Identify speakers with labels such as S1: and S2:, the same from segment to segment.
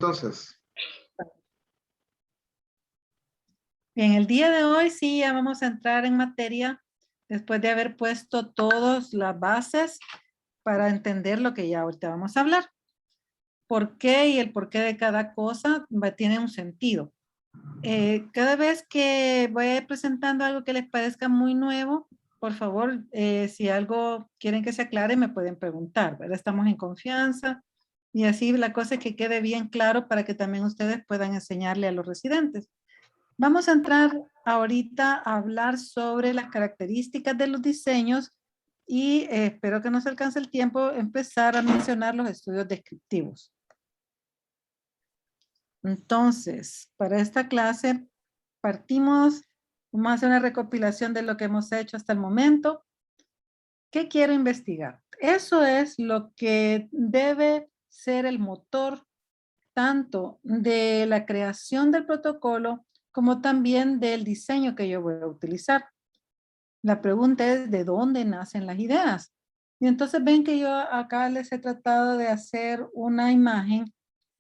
S1: entonces.
S2: Bien, el día de hoy sí ya vamos a entrar en materia después de haber puesto todas las bases para entender lo que ya ahorita vamos a hablar. ¿Por qué y el porqué de cada cosa tiene un sentido? Cada vez que voy presentando algo que les parezca muy nuevo, por favor, si algo quieren que se aclare, me pueden preguntar, ¿verdad? Estamos en confianza y así la cosa es que quede bien claro para que también ustedes puedan enseñarle a los residentes. Vamos a entrar ahorita a hablar sobre las características de los diseños y espero que nos alcance el tiempo empezar a mencionar los estudios descriptivos. Entonces, para esta clase partimos, vamos a hacer una recopilación de lo que hemos hecho hasta el momento. ¿Qué quiero investigar? Eso es lo que debe ser el motor tanto de la creación del protocolo como también del diseño que yo voy a utilizar. La pregunta es, ¿de dónde nacen las ideas? Y entonces ven que yo acá les he tratado de hacer una imagen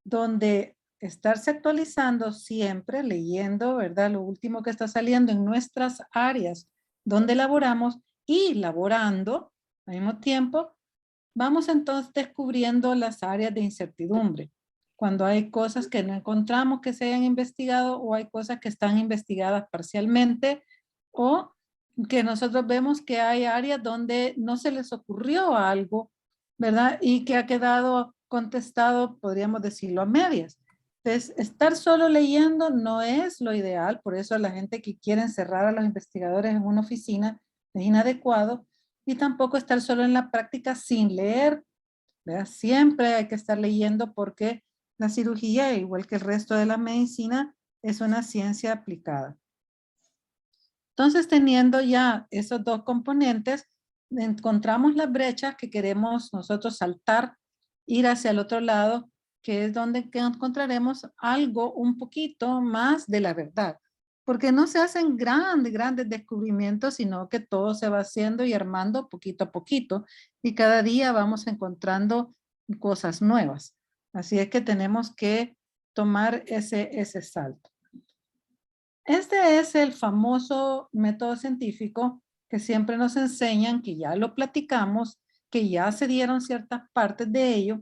S2: donde estarse actualizando siempre, leyendo, ¿verdad? Lo último que está saliendo en nuestras áreas donde laboramos y laborando al mismo tiempo, vamos entonces descubriendo las áreas de incertidumbre. Cuando hay cosas que no encontramos que se hayan investigado o hay cosas que están investigadas parcialmente o que nosotros vemos que hay áreas donde no se les ocurrió algo, ¿verdad? Y que ha quedado contestado, podríamos decirlo, a medias. Entonces, estar solo leyendo no es lo ideal, por eso la gente que quiere encerrar a los investigadores en una oficina es inadecuado, y tampoco estar solo en la práctica sin leer, ¿verdad? Siempre hay que estar leyendo porque la cirugía, igual que el resto de la medicina, es una ciencia aplicada. Entonces, teniendo ya esos dos componentes, encontramos las brechas que queremos nosotros saltar, ir hacia el otro lado, que es donde encontraremos algo un poquito más de la verdad. Porque no se hacen grandes descubrimientos, sino que todo se va haciendo y armando poquito a poquito. Y cada día vamos encontrando cosas nuevas. Así es que tenemos que tomar ese salto. Este es el famoso método científico que siempre nos enseñan, que ya lo platicamos, que ya se dieron ciertas partes de ello,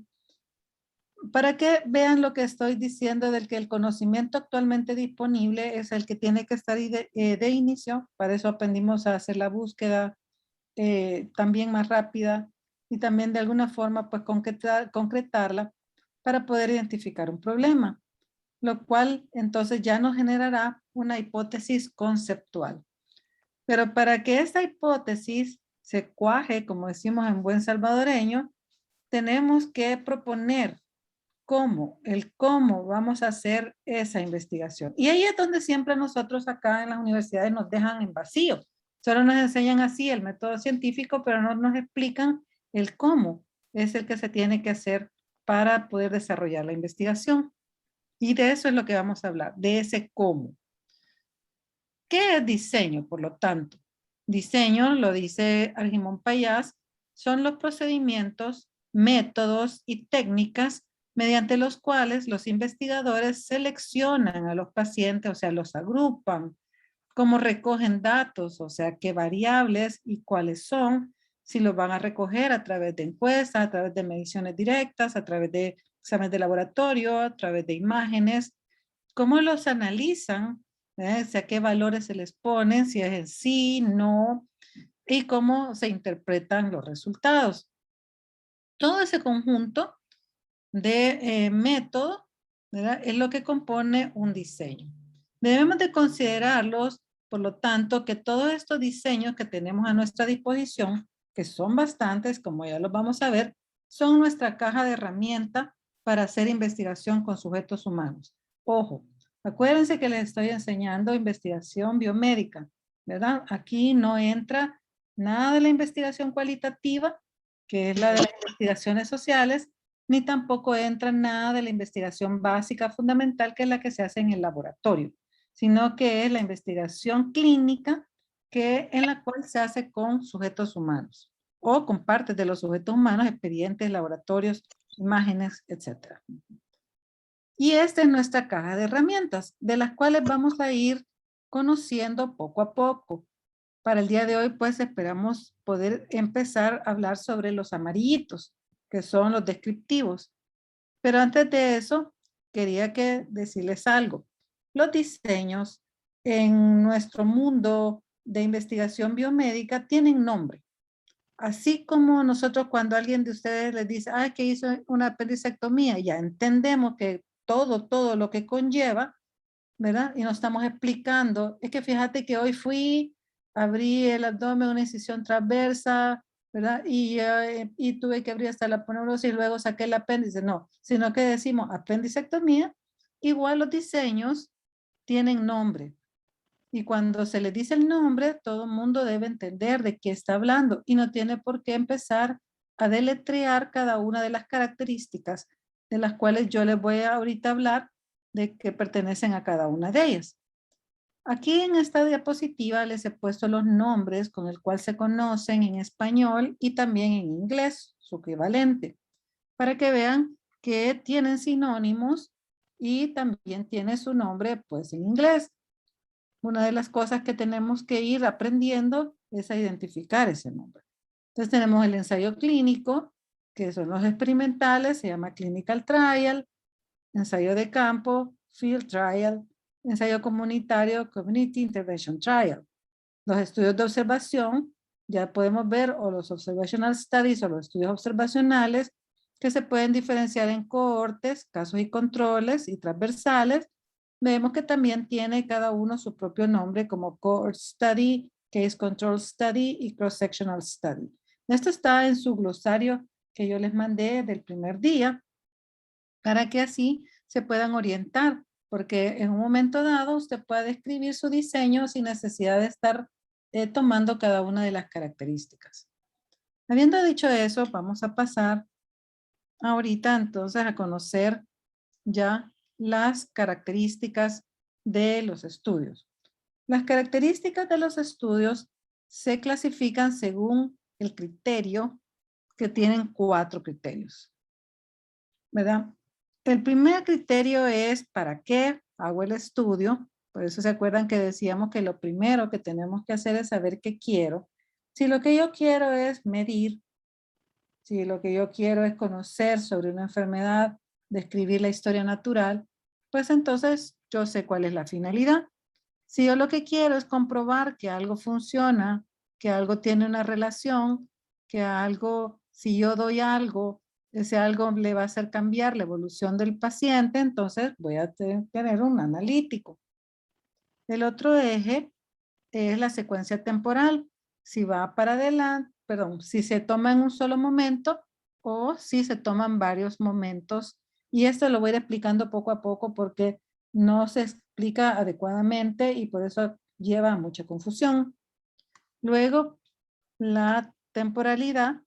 S2: para que vean lo que estoy diciendo del que el conocimiento actualmente disponible es el que tiene que estar de inicio. Para eso aprendimos a hacer la búsqueda también más rápida y también de alguna forma pues concretarla para poder identificar un problema, lo cual entonces ya nos generará una hipótesis conceptual. Pero para que esta hipótesis se cuaje, como decimos en buen salvadoreño, tenemos que proponer el cómo vamos a hacer esa investigación. Y ahí es donde siempre nosotros acá en las universidades nos dejan en vacío. Solo nos enseñan así el método científico, pero no nos explican el cómo es el que se tiene que hacer para poder desarrollar la investigación. Y de eso es lo que vamos a hablar, de ese cómo. ¿Qué es diseño, por lo tanto? Diseño, lo dice Argimón Payás, son los procedimientos, métodos y técnicas mediante los cuales los investigadores seleccionan a los pacientes, o sea, los agrupan, cómo recogen datos, o sea, qué variables y cuáles son, si los van a recoger a través de encuestas, a través de mediciones directas, a través de exámenes de laboratorio, a través de imágenes, cómo los analizan, o sea, qué valores se les ponen, si es en sí, no, y cómo se interpretan los resultados. Todo ese conjunto de método, ¿verdad? Es lo que compone un diseño. Debemos de considerarlos, por lo tanto, que todos estos diseños que tenemos a nuestra disposición, que son bastantes, como ya los vamos a ver, son nuestra caja de herramientas para hacer investigación con sujetos humanos. Ojo, acuérdense que les estoy enseñando investigación biomédica, ¿verdad? Aquí no entra nada de la investigación cualitativa, que es la de las investigaciones sociales, ni tampoco entra nada de la investigación básica fundamental, que es la que se hace en el laboratorio, sino que es la investigación clínica en la cual se hace con sujetos humanos o con partes de los sujetos humanos, expedientes, laboratorios, imágenes, etc. Y esta es nuestra caja de herramientas, de las cuales vamos a ir conociendo poco a poco. Para el día de hoy, pues esperamos poder empezar a hablar sobre los amarillitos, que son los descriptivos. Pero antes de eso, quería decirles algo. Los diseños en nuestro mundo de investigación biomédica tienen nombre. Así como nosotros cuando alguien de ustedes les dice, que hizo una apendicectomía, ya entendemos que todo lo que conlleva, ¿verdad? Y nos estamos explicando, es que fíjate que hoy fui, abrí el abdomen, una incisión transversa, ¿verdad? Y tuve que abrir hasta la poneurosis y luego saqué el apéndice. No, sino que decimos apendicectomía, igual los diseños tienen nombre. Y cuando se le dice el nombre, todo el mundo debe entender de qué está hablando y no tiene por qué empezar a deletrear cada una de las características de las cuales yo les voy a ahorita hablar de que pertenecen a cada una de ellas. Aquí en esta diapositiva les he puesto los nombres con el cual se conocen en español y también en inglés, su equivalente, para que vean que tienen sinónimos y también tiene su nombre pues en inglés. Una de las cosas que tenemos que ir aprendiendo es a identificar ese nombre. Entonces tenemos el ensayo clínico, que son los experimentales, se llama clinical trial, ensayo de campo, field trial, ensayo comunitario, community intervention trial. Los estudios de observación, ya podemos ver, o los observational studies o los estudios observacionales, que se pueden diferenciar en cohortes, casos y controles y transversales. Vemos que también tiene cada uno su propio nombre como cohort study, case control study y cross-sectional study. Esto está en su glosario que yo les mandé del primer día para que así se puedan orientar, porque en un momento dado usted puede escribir su diseño sin necesidad de estar tomando cada una de las características. Habiendo dicho eso, vamos a pasar ahorita entonces a conocer ya las características de los estudios. Las características de los estudios se clasifican según el criterio, que tienen 4 criterios, ¿verdad? El primer criterio es para qué hago el estudio. Por eso se acuerdan que decíamos que lo primero que tenemos que hacer es saber qué quiero. Si lo que yo quiero es medir, si lo que yo quiero es conocer sobre una enfermedad, describir la historia natural, pues entonces yo sé cuál es la finalidad. Si yo lo que quiero es comprobar que algo funciona, que algo tiene una relación, que algo, si yo doy algo, ese algo le va a hacer cambiar la evolución del paciente, entonces voy a tener un analítico. El otro eje es la secuencia temporal. Si va para adelante, perdón, si se toma en un solo momento o si se toman varios momentos. Y esto lo voy a ir explicando poco a poco porque no se explica adecuadamente y por eso lleva a mucha confusión. Luego, la temporalidad,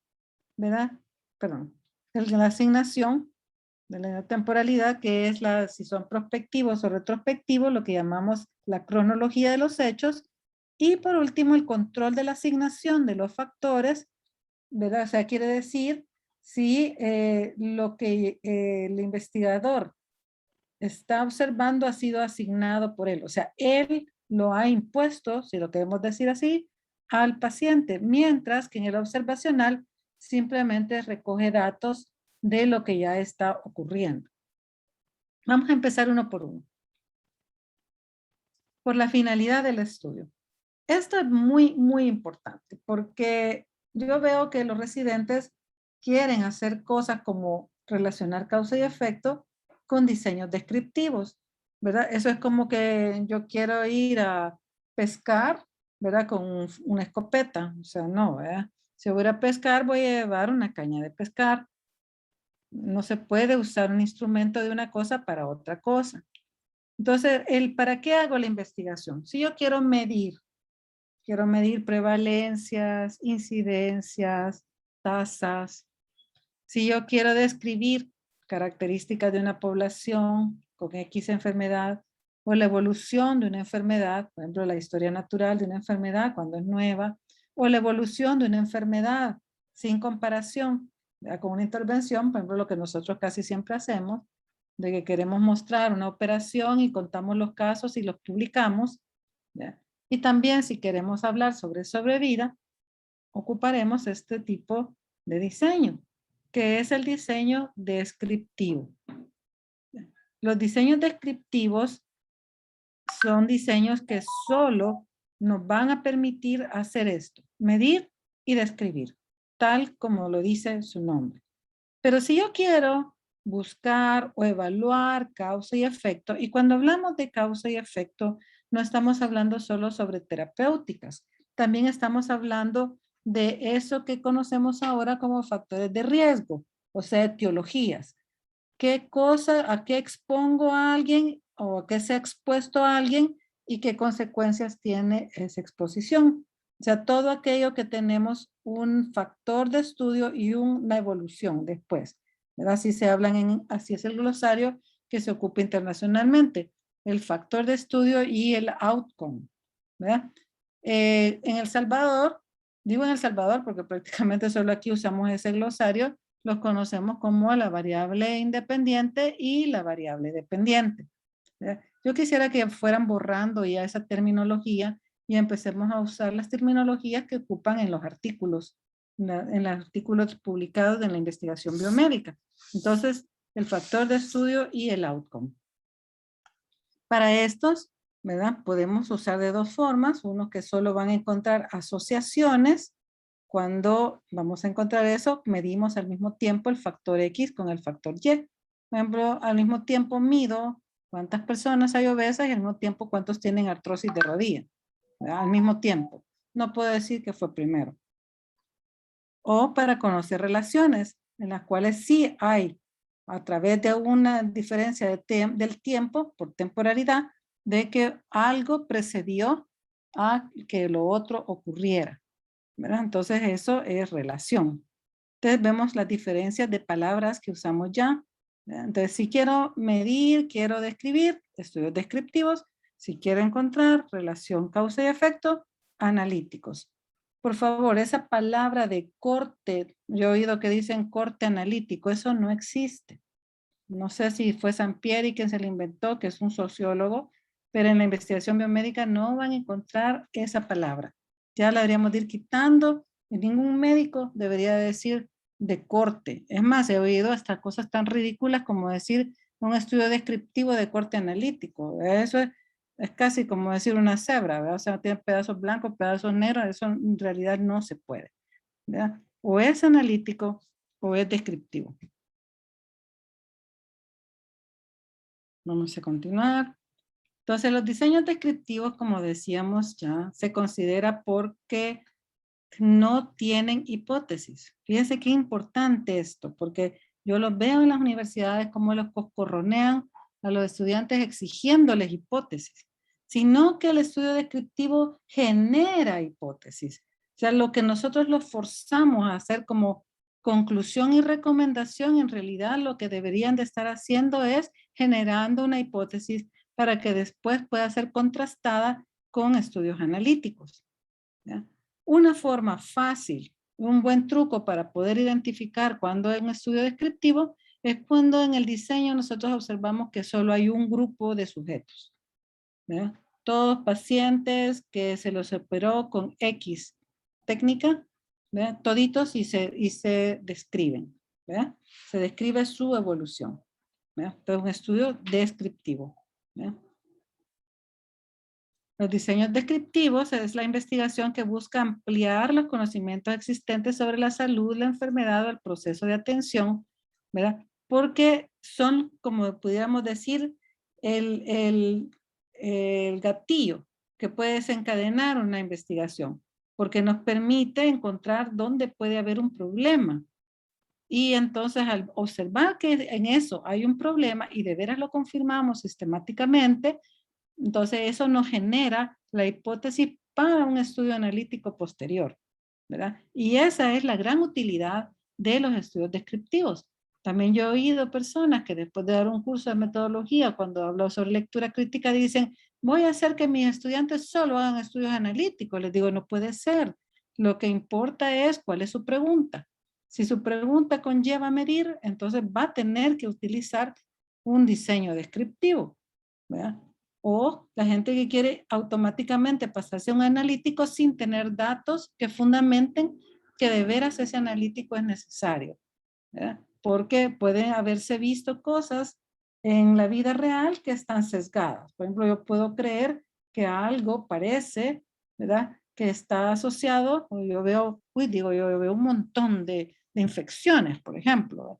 S2: ¿verdad? Perdón, la asignación de la temporalidad, que es si son prospectivos o retrospectivos, lo que llamamos la cronología de los hechos. Y por último, el control de la asignación de los factores, ¿verdad? O sea, quiere decir si lo que el investigador está observando ha sido asignado por él. O sea, él lo ha impuesto, si lo queremos decir así, al paciente, mientras que en el observacional simplemente recoge datos de lo que ya está ocurriendo. Vamos a empezar uno por uno. Por la finalidad del estudio. Esto es muy importante porque yo veo que los residentes quieren hacer cosas como relacionar causa y efecto con diseños descriptivos, ¿verdad? Eso es como que yo quiero ir a pescar, ¿verdad? Con una escopeta, o sea, no, ¿verdad? Si voy a pescar, voy a llevar una caña de pescar. No se puede usar un instrumento de una cosa para otra cosa. Entonces, ¿para qué hago la investigación? Si yo quiero medir prevalencias, incidencias, tasas. Si yo quiero describir características de una población con X enfermedad o la evolución de una enfermedad, por ejemplo, la historia natural de una enfermedad cuando es nueva, o la evolución de una enfermedad sin comparación con una intervención, por ejemplo, lo que nosotros casi siempre hacemos, de que queremos mostrar una operación y contamos los casos y los publicamos, ¿ya? Y también si queremos hablar sobre sobrevida, ocuparemos este tipo de diseño, que es el diseño descriptivo. Los diseños descriptivos son diseños que solo nos van a permitir hacer esto, medir y describir, tal como lo dice su nombre. Pero si yo quiero buscar o evaluar causa y efecto, y cuando hablamos de causa y efecto, no estamos hablando solo sobre terapéuticas, también estamos hablando de eso que conocemos ahora como factores de riesgo, o sea, etiologías. ¿Qué cosa, a qué expongo a alguien o a qué se ha expuesto a alguien y qué consecuencias tiene esa exposición? O sea, todo aquello que tenemos un factor de estudio y una evolución después, ¿verdad? Así es el glosario que se ocupa internacionalmente, el factor de estudio y el outcome, ¿verdad? En El Salvador, digo en El Salvador porque prácticamente solo aquí usamos ese glosario, los conocemos como la variable independiente y la variable dependiente, ¿verdad? Yo quisiera que fueran borrando ya esa terminología y empecemos a usar las terminologías que ocupan en los artículos, en los artículos publicados en la investigación biomédica. Entonces, el factor de estudio y el outcome. Para estos, ¿verdad? Podemos usar de dos formas, uno que solo van a encontrar asociaciones. Cuando vamos a encontrar eso, medimos al mismo tiempo el factor X con el factor Y. Por ejemplo, al mismo tiempo mido cuántas personas hay obesas y al mismo tiempo cuántos tienen artrosis de rodilla, ¿verdad? Al mismo tiempo. No puedo decir que fue primero. O para conocer relaciones en las cuales sí hay, a través de una diferencia del tiempo, por temporalidad, de que algo precedió a que lo otro ocurriera, ¿verdad? Entonces eso es relación. Entonces vemos las diferencias de palabras que usamos ya, ¿verdad? Entonces si quiero medir, quiero describir, estudios descriptivos. Si quiero encontrar relación causa y efecto, analíticos. Por favor, esa palabra de corte, yo he oído que dicen corte analítico, eso no existe. No sé si fue Sampieri quien se lo inventó, que es un sociólogo, pero en la investigación biomédica no van a encontrar esa palabra. Ya la deberíamos ir quitando. Y ningún médico debería decir de corte. Es más, he oído hasta cosas tan ridículas como decir un estudio descriptivo de corte analítico. Eso es casi como decir una cebra, ¿verdad? O sea, tiene pedazos blancos, pedazos negros, eso en realidad no se puede, ¿verdad? O es analítico o es descriptivo. Vamos a continuar. Entonces, los diseños descriptivos, como decíamos ya, se considera porque no tienen hipótesis. Fíjense qué importante esto, porque yo los veo en las universidades como los coscorronean a los estudiantes exigiéndoles hipótesis, sino que el estudio descriptivo genera hipótesis. O sea, lo que nosotros los forzamos a hacer como conclusión y recomendación, en realidad lo que deberían de estar haciendo es generando una hipótesis para que después pueda ser contrastada con estudios analíticos, ¿ya? Una forma fácil, un buen truco para poder identificar cuando es un estudio descriptivo es cuando en el diseño nosotros observamos que solo hay un grupo de sujetos, ¿verdad? Todos pacientes que se los operó con X técnica, ¿verdad? Toditos y se describen, ¿verdad? Se describe su evolución, ¿verdad? Entonces, un estudio descriptivo, ¿verdad? Los diseños descriptivos es la investigación que busca ampliar los conocimientos existentes sobre la salud, la enfermedad o el proceso de atención, ¿verdad? Porque son, como pudiéramos decir, el gatillo que puede desencadenar una investigación, porque nos permite encontrar dónde puede haber un problema. Y entonces al observar que en eso hay un problema y de veras lo confirmamos sistemáticamente, entonces eso nos genera la hipótesis para un estudio analítico posterior, ¿verdad? Y esa es la gran utilidad de los estudios descriptivos. También yo he oído personas que después de dar un curso de metodología, cuando hablo sobre lectura crítica, dicen, voy a hacer que mis estudiantes solo hagan estudios analíticos. Les digo, no puede ser. Lo que importa es cuál es su pregunta. Si su pregunta conlleva medir, entonces va a tener que utilizar un diseño descriptivo, ¿verdad? O la gente que quiere automáticamente pasarse a un analítico sin tener datos que fundamenten que de veras ese analítico es necesario, ¿verdad? Porque pueden haberse visto cosas en la vida real que están sesgadas. Por ejemplo, yo puedo creer que algo parece, ¿verdad?, que está asociado, o yo veo, yo veo un montón de infecciones, por ejemplo,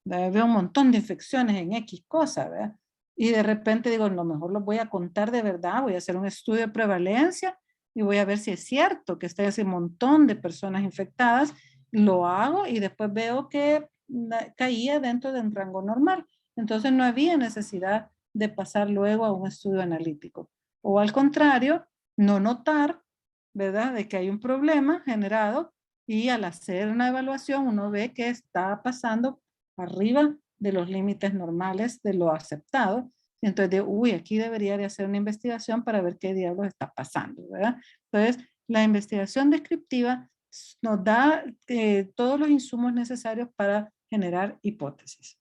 S2: veo un montón de infecciones en X cosa, ¿verdad? Y de repente digo, lo mejor lo voy a contar de verdad, voy a hacer un estudio de prevalencia y voy a ver si es cierto que está ese montón de personas infectadas. Lo hago y después veo que caía dentro de un rango normal. Entonces no había necesidad de pasar luego a un estudio analítico. O al contrario, no notar, ¿verdad?, de que hay un problema generado y al hacer una evaluación uno ve que está pasando arriba de los límites normales de lo aceptado. Entonces, uy, aquí debería de hacer una investigación para ver qué diablos está pasando, ¿verdad? Entonces, la investigación descriptiva nos da todos los insumos necesarios para generar hipótesis.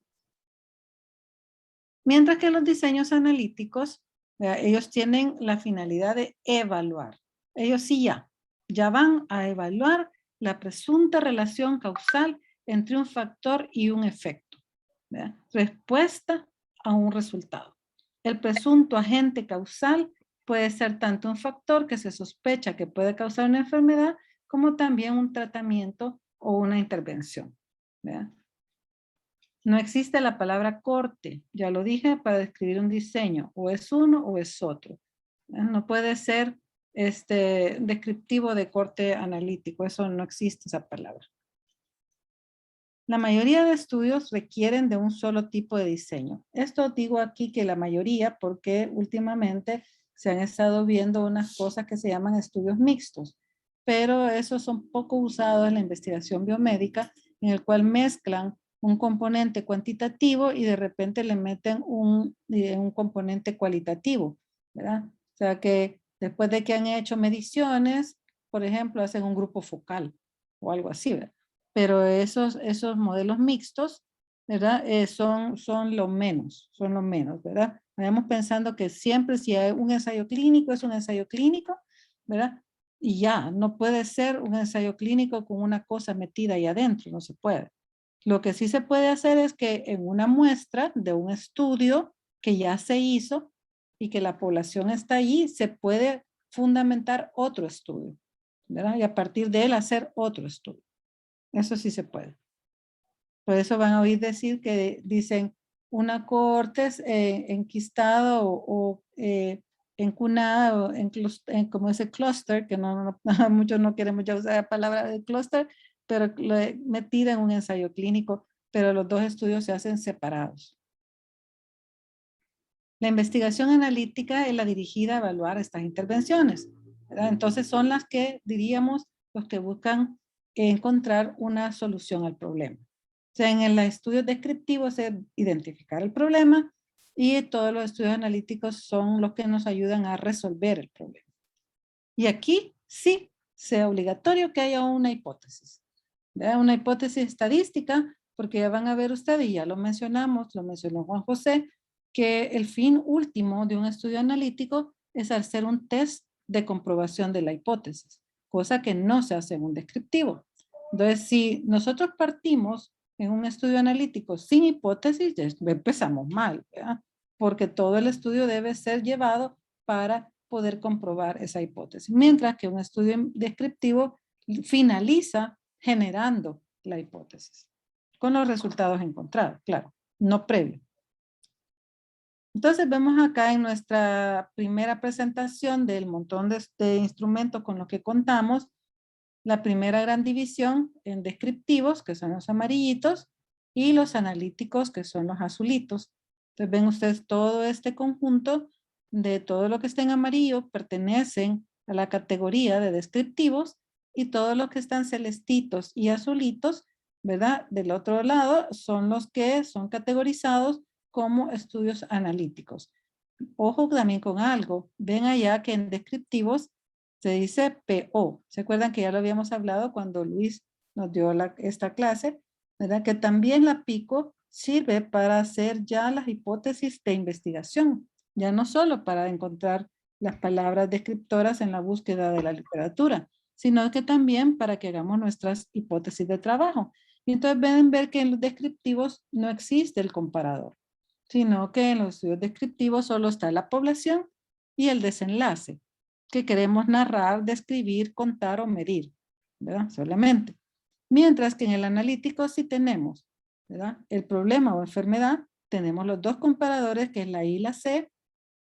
S2: Mientras que los diseños analíticos, ellos tienen la finalidad de evaluar. Ellos sí ya van a evaluar la presunta relación causal entre un factor y un efecto, ¿verdad? Respuesta a un resultado. El presunto agente causal puede ser tanto un factor que se sospecha que puede causar una enfermedad, como también un tratamiento o una intervención, ¿verdad? No existe la palabra corte, ya lo dije, para describir un diseño, o es uno o es otro. No puede ser descriptivo de corte analítico, eso no existe esa palabra. La mayoría de estudios requieren de un solo tipo de diseño. Esto digo aquí que la mayoría porque últimamente se han estado viendo unas cosas que se llaman estudios mixtos, pero esos son poco usados en la investigación biomédica, en el cual mezclan un componente cuantitativo y de repente le meten un componente cualitativo, ¿verdad? O sea que después de que han hecho mediciones, por ejemplo, hacen un grupo focal o algo así, ¿verdad? Pero esos modelos mixtos, ¿verdad? Son lo menos, ¿verdad? Vayamos pensando que siempre si hay un ensayo clínico, es un ensayo clínico, ¿verdad? Y ya, no puede ser un ensayo clínico con una cosa metida ahí adentro, no se puede. Lo que sí se puede hacer es que en una muestra de un estudio que ya se hizo y que la población está allí, se puede fundamentar otro estudio, ¿verdad? Y a partir de él hacer otro estudio. Eso sí se puede. Por eso van a oír decir que dicen una corte enquistada o encunada o como ese clúster, que muchos no quieren mucho usar la palabra de clúster, pero metida en un ensayo clínico, pero los dos estudios se hacen separados. La investigación analítica es la dirigida a evaluar estas intervenciones, ¿verdad? Entonces son las que diríamos los que buscan encontrar una solución al problema. O sea, en el estudio descriptivo es identificar el problema y todos los estudios analíticos son los que nos ayudan a resolver el problema. Y aquí sí sea obligatorio que haya una hipótesis, ¿verdad? Una hipótesis estadística, porque ya van a ver ustedes, y ya lo mencionamos, lo mencionó Juan José, que el fin último de un estudio analítico es hacer un test de comprobación de la hipótesis, cosa que no se hace en un descriptivo. Entonces, si nosotros partimos en un estudio analítico sin hipótesis, ya empezamos mal, ¿verdad? Porque todo el estudio debe ser llevado para poder comprobar esa hipótesis, mientras que un estudio descriptivo finaliza generando la hipótesis con los resultados encontrados, claro, no previo. Entonces vemos acá en nuestra primera presentación del montón de instrumentos con los que contamos, la primera gran división en descriptivos, que son los amarillitos, y los analíticos, que son los azulitos. Entonces ven ustedes todo este conjunto de todo lo que está en amarillo pertenecen a la categoría de descriptivos y todos los que están celestitos y azulitos, ¿verdad? Del otro lado son los que son categorizados como estudios analíticos. Ojo también con algo, ven allá que en descriptivos se dice PO. ¿Se acuerdan que ya lo habíamos hablado cuando Luis nos dio esta clase? ¿Verdad? Que también la PICO sirve para hacer ya las hipótesis de investigación, ya no solo para encontrar las palabras descriptoras en la búsqueda de la literatura, sino que también para que hagamos nuestras hipótesis de trabajo. Y entonces pueden ver que en los descriptivos no existe el comparador, sino que en los estudios descriptivos solo está la población y el desenlace que queremos narrar, describir, contar o medir, ¿verdad? Solamente. Mientras que en el analítico sí tenemos, ¿verdad? El problema o enfermedad, tenemos los dos comparadores que es la I y la C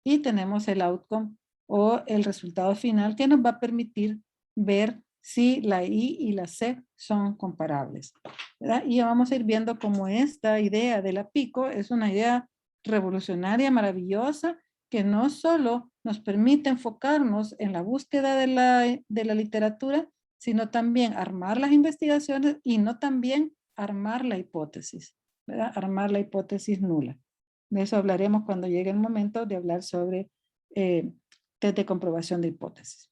S2: y tenemos el outcome o el resultado final que nos va a permitir ver si la I y la C son comparables, ¿verdad? Y ya vamos a ir viendo cómo esta idea de la PICO es una idea revolucionaria, maravillosa, que no solo nos permite enfocarnos en la búsqueda de la literatura, sino también armar las investigaciones y no también armar la hipótesis, ¿verdad? Armar la hipótesis nula. De eso hablaremos cuando llegue el momento de hablar sobre test de comprobación de hipótesis.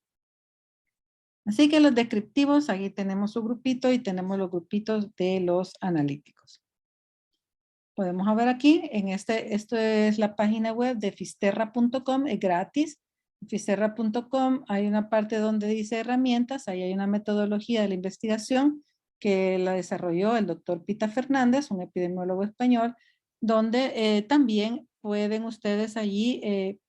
S2: Así que los descriptivos, aquí tenemos su grupito y tenemos los grupitos de los analíticos. Podemos ver aquí, esto es la página web de fisterra.com, es gratis. En fisterra.com hay una parte donde dice herramientas, ahí hay una metodología de la investigación que la desarrolló el doctor Pita Fernández, un epidemiólogo español, donde también pueden ustedes allí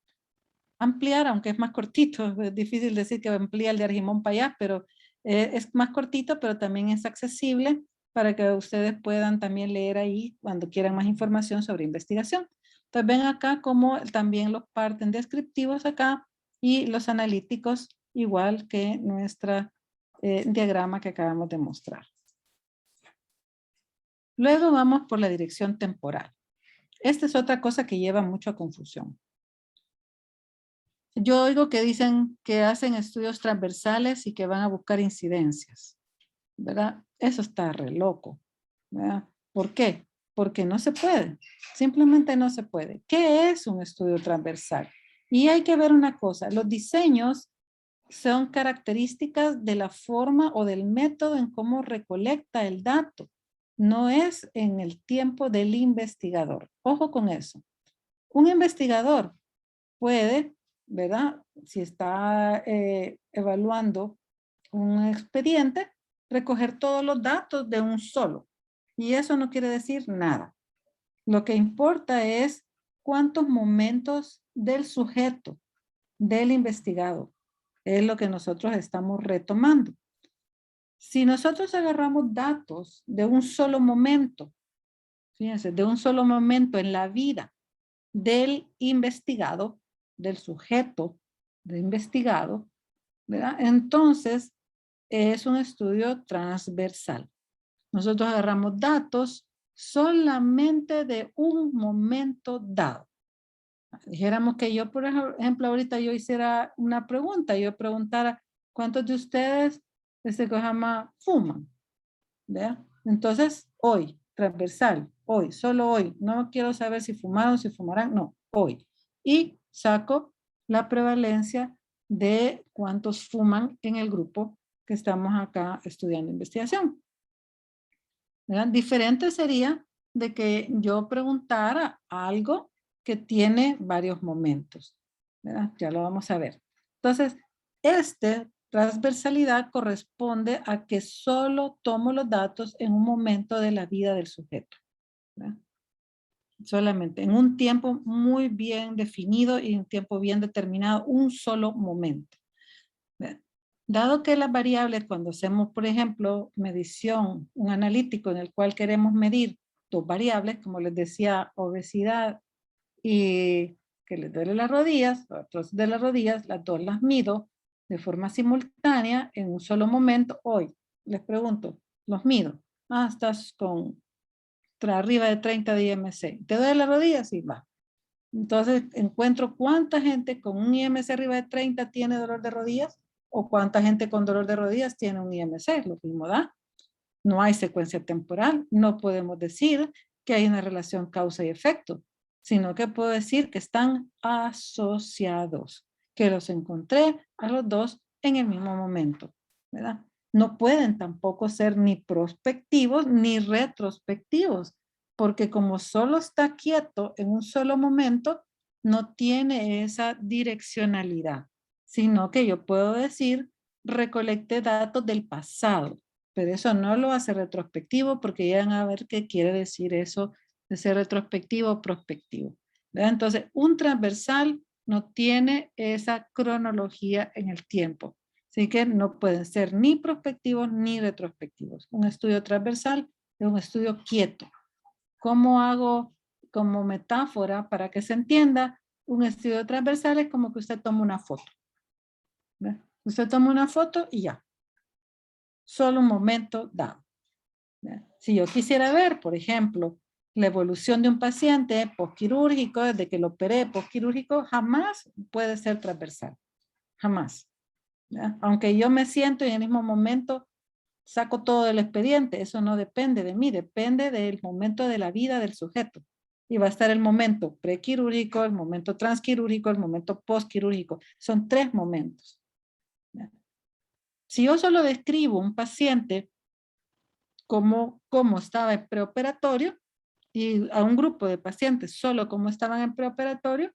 S2: ampliar, aunque es más cortito, es difícil decir que amplía el de Argimón para allá, pero es más cortito, pero también es accesible para que ustedes puedan también leer ahí cuando quieran más información sobre investigación. Entonces ven acá como también los parten descriptivos acá y los analíticos igual que nuestra diagrama que acabamos de mostrar. Luego vamos por la dirección temporal. Esta es otra cosa que lleva mucho a confusión. Yo oigo que dicen que hacen estudios transversales y que van a buscar incidencias, ¿verdad? Eso está re loco, ¿verdad? ¿Por qué? Porque no se puede, simplemente no se puede. ¿Qué es un estudio transversal? Y hay que ver una cosa, los diseños son características de la forma o del método en cómo recolecta el dato, no es en el tiempo del investigador. Ojo con eso. Un investigador puede, ¿verdad? Si está evaluando un expediente, recoger todos los datos de un solo. Y eso no quiere decir nada. Lo que importa es cuántos momentos del sujeto, del investigado, es lo que nosotros estamos retomando. Si nosotros agarramos datos de un solo momento, fíjense, de un solo momento en la vida del investigado, del sujeto de investigado, ¿verdad? Entonces, es un estudio transversal. Nosotros agarramos datos solamente de un momento dado. Dijéramos que yo, por ejemplo, ahorita yo hiciera una pregunta, yo preguntara, ¿cuántos de ustedes fuman? ¿Verdad? Entonces, hoy, transversal, hoy, solo hoy. No quiero saber si fumaron, si fumarán, no, hoy. Y saco la prevalencia de cuántos fuman en el grupo que estamos acá estudiando investigación. ¿Verdad? Diferente sería de que yo preguntara algo que tiene varios momentos. ¿Verdad? Ya lo vamos a ver. Entonces, transversalidad corresponde a que solo tomo los datos en un momento de la vida del sujeto. ¿Verdad? Solamente en un tiempo muy bien definido y un tiempo bien determinado, un solo momento. ¿Verdad? Dado que las variables, cuando hacemos, por ejemplo, medición, un analítico en el cual queremos medir dos variables, como les decía, obesidad y que les duele las rodillas, otros de las rodillas, las dos las mido de forma simultánea en un solo momento. Hoy les pregunto, los mido. Ah, estás con arriba de 30 de IMC. ¿Te duele la rodilla? Sí, va. Entonces encuentro cuánta gente con un IMC arriba de 30 tiene dolor de rodillas o cuánta gente con dolor de rodillas tiene un IMC. Lo mismo da. No hay secuencia temporal. No podemos decir que hay una relación causa y efecto, sino que puedo decir que están asociados, que los encontré a los dos en el mismo momento, ¿verdad? No pueden tampoco ser ni prospectivos ni retrospectivos, porque como solo está quieto en un solo momento, no tiene esa direccionalidad, sino que yo puedo decir recolecte datos del pasado, pero eso no lo hace retrospectivo porque ya van a ver qué quiere decir eso de ser retrospectivo o prospectivo, ¿verdad? Entonces, un transversal no tiene esa cronología en el tiempo, así que no pueden ser ni prospectivos ni retrospectivos. Un estudio transversal es un estudio quieto. ¿Cómo hago como metáfora para que se entienda? Un estudio transversal es como que usted toma una foto, ¿verdad? Usted toma una foto y ya. Solo un momento dado, ¿verdad? Si yo quisiera ver, por ejemplo, la evolución de un paciente postquirúrgico, desde que lo operé postquirúrgico, jamás puede ser transversal. Jamás, ¿verdad? Aunque yo me siento y en el mismo momento saco todo del expediente, eso no depende de mí, depende del momento de la vida del sujeto. Y va a estar el momento prequirúrgico, el momento transquirúrgico, el momento postquirúrgico. Son 3 momentos. Si yo solo describo un paciente como estaba en preoperatorio y a un grupo de pacientes solo como estaban en preoperatorio,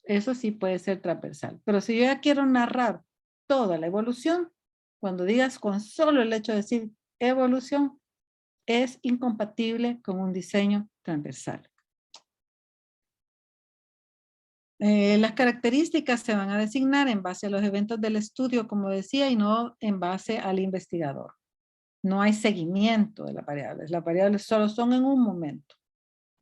S2: eso sí puede ser transversal. Pero si yo ya quiero narrar toda la evolución, cuando digas con solo el hecho de decir evolución, es incompatible con un diseño transversal. Las características se van a designar en base a los eventos del estudio, como decía, y no en base al investigador. No hay seguimiento de las variables solo son en un momento,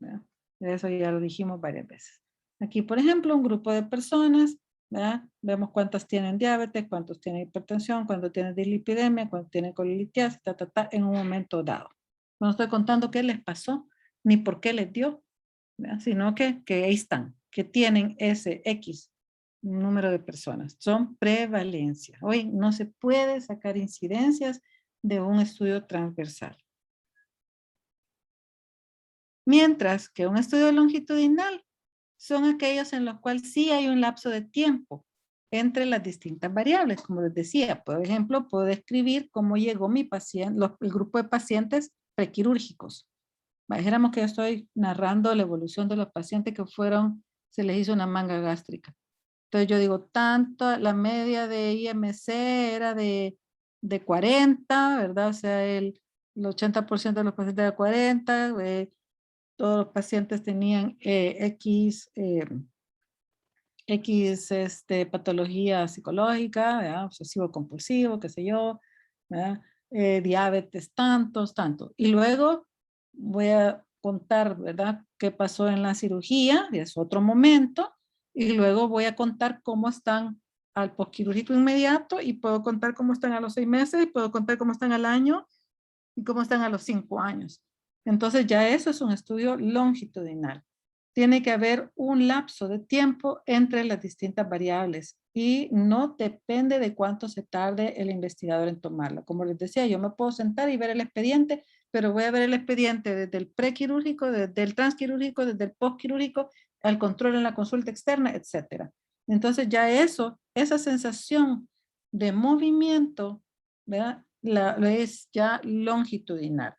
S2: ¿verdad? Eso ya lo dijimos varias veces. Aquí, por ejemplo, un grupo de personas, ¿verdad? Vemos cuántas tienen diabetes, cuántos tienen hipertensión, cuántos tienen dislipidemia, cuántos tienen colelitiasis, en un momento dado. No estoy contando qué les pasó, ni por qué les dio, ¿verdad? Sino que ahí están, que tienen ese X número de personas. Son prevalencias. Hoy no se puede sacar incidencias de un estudio transversal. Mientras que un estudio longitudinal son aquellos en los cuales sí hay un lapso de tiempo entre las distintas variables. Como les decía, por ejemplo, puedo describir cómo llegó mi paciente, el grupo de pacientes prequirúrgicos. Dijéramos que yo estoy narrando la evolución de los pacientes que se les hizo una manga gástrica. Entonces yo digo, tanto la media de IMC era de 40, ¿verdad? O sea, el 80% de los pacientes era 40, todos los pacientes tenían patología psicológica, ¿verdad? Obsesivo compulsivo, qué sé yo, ¿verdad? Diabetes, tantos. Y luego voy a contar, ¿verdad? Qué pasó en la cirugía, y es otro momento, y luego voy a contar cómo están al postquirúrgico inmediato, y puedo contar cómo están a los 6 meses, y puedo contar cómo están al año, y cómo están a los 5 años. Entonces ya eso es un estudio longitudinal. Tiene que haber un lapso de tiempo entre las distintas variables y no depende de cuánto se tarde el investigador en tomarlo. Como les decía, yo me puedo sentar y ver el expediente, pero voy a ver el expediente desde el prequirúrgico, desde el transquirúrgico, desde el postquirúrgico, al control en la consulta externa, etc. Entonces ya esa sensación de movimiento, ¿verdad? Es ya longitudinal.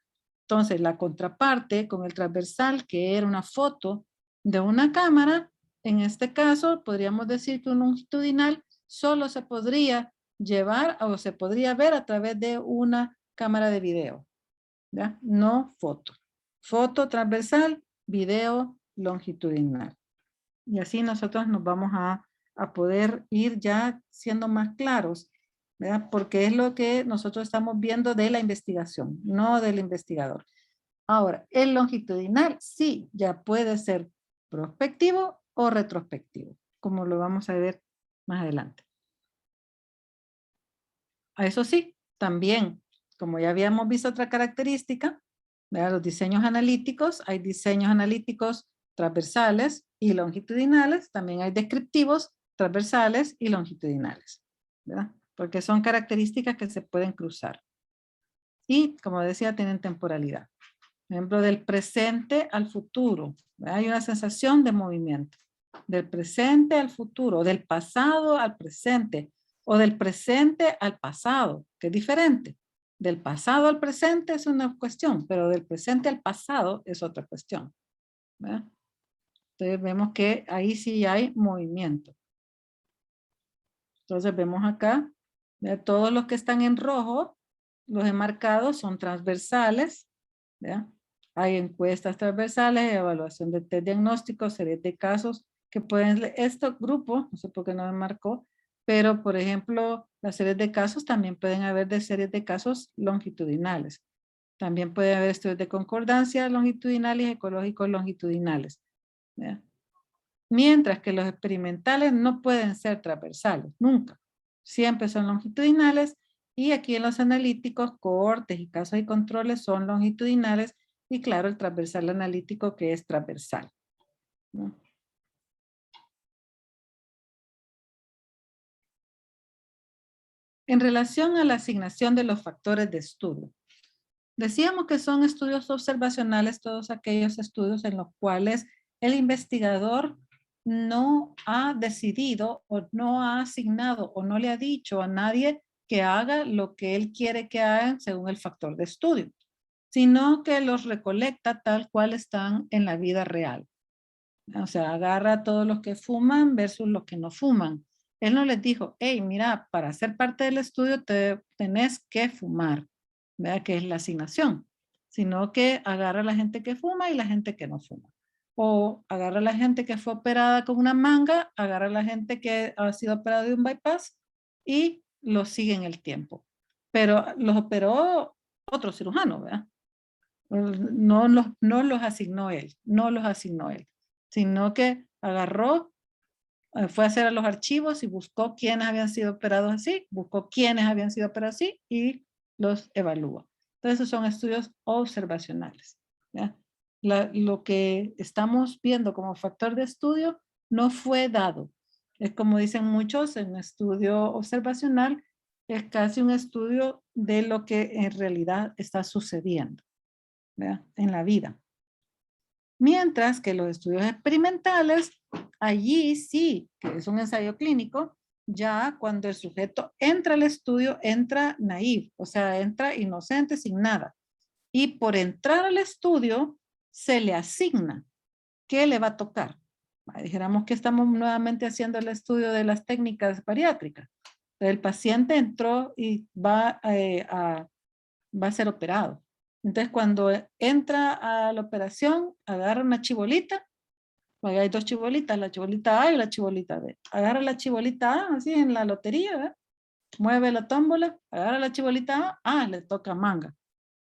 S2: Entonces, la contraparte con el transversal, que era una foto de una cámara, en este caso podríamos decir que un longitudinal solo se podría llevar o se podría ver a través de una cámara de video, ¿ya? No foto. Foto transversal, video longitudinal. Y así nosotros nos vamos a poder ir ya siendo más claros, ¿verdad? Porque es lo que nosotros estamos viendo de la investigación, no del investigador. Ahora, el longitudinal sí, ya puede ser prospectivo o retrospectivo, como lo vamos a ver más adelante. A eso sí, también, como ya habíamos visto otra característica, ¿verdad? Los diseños analíticos, hay diseños analíticos transversales y longitudinales, también hay descriptivos transversales y longitudinales, ¿verdad? Porque son características que se pueden cruzar. Y, como decía, tienen temporalidad. Por ejemplo, del presente al futuro, ¿verdad? Hay una sensación de movimiento. Del presente al futuro, del pasado al presente, o del presente al pasado, que es diferente. Del pasado al presente es una cuestión, pero del presente al pasado es otra cuestión, ¿verdad? Entonces vemos que ahí sí hay movimiento. Entonces vemos acá, ¿verdad? Todos los que están en rojo, los enmarcados son transversales, ¿verdad? Hay encuestas transversales, evaluación de test diagnósticos, series de casos que pueden, estos grupos, no sé por qué no me marcó, pero por ejemplo, las series de casos también pueden haber de series de casos longitudinales. También puede haber estudios de concordancia longitudinales y ecológicos longitudinales, ¿verdad? Mientras que los experimentales no pueden ser transversales, nunca. Siempre son longitudinales y aquí en los analíticos, cohortes y casos y controles son longitudinales y claro, el transversal analítico que es transversal, ¿no? En relación a la asignación de los factores de estudio, decíamos que son estudios observacionales todos aquellos estudios en los cuales el investigador no ha decidido o no ha asignado o no le ha dicho a nadie que haga lo que él quiere que hagan según el factor de estudio, sino que los recolecta tal cual están en la vida real. O sea, agarra a todos los que fuman versus los que no fuman. Él no les dijo, hey, mira, para ser parte del estudio tenés que fumar, ¿verdad? Que es la asignación, sino que agarra a la gente que fuma y la gente que no fuma. O agarra a la gente que fue operada con una manga, agarra a la gente que ha sido operada de un bypass y los sigue en el tiempo. Pero los operó otro cirujano, ¿verdad? No los asignó él, no los asignó él, sino que agarró, fue a hacer a los archivos y buscó quiénes habían sido operados así, buscó quiénes habían sido operados así y los evalúa. Entonces, esos son estudios observacionales, ¿ya? Lo que estamos viendo como factor de estudio no fue dado. Es como dicen muchos, en estudio observacional es casi un estudio de lo que en realidad está sucediendo, ¿verdad? En la vida. Mientras que los estudios experimentales, allí sí, que es un ensayo clínico, ya cuando el sujeto entra al estudio, entra naive, o sea, entra inocente, sin nada. Y por entrar al estudio, se le asigna qué le va a tocar. Dijéramos que estamos nuevamente haciendo el estudio de las técnicas bariátricas. El paciente entró y va a ser operado. Entonces, cuando entra a la operación, agarra una chibolita, porque hay dos chibolitas, la chibolita A y la chibolita B. Agarra la chibolita A, así en la lotería, ¿verdad? Mueve la tómbola, agarra la chibolita A, le toca manga,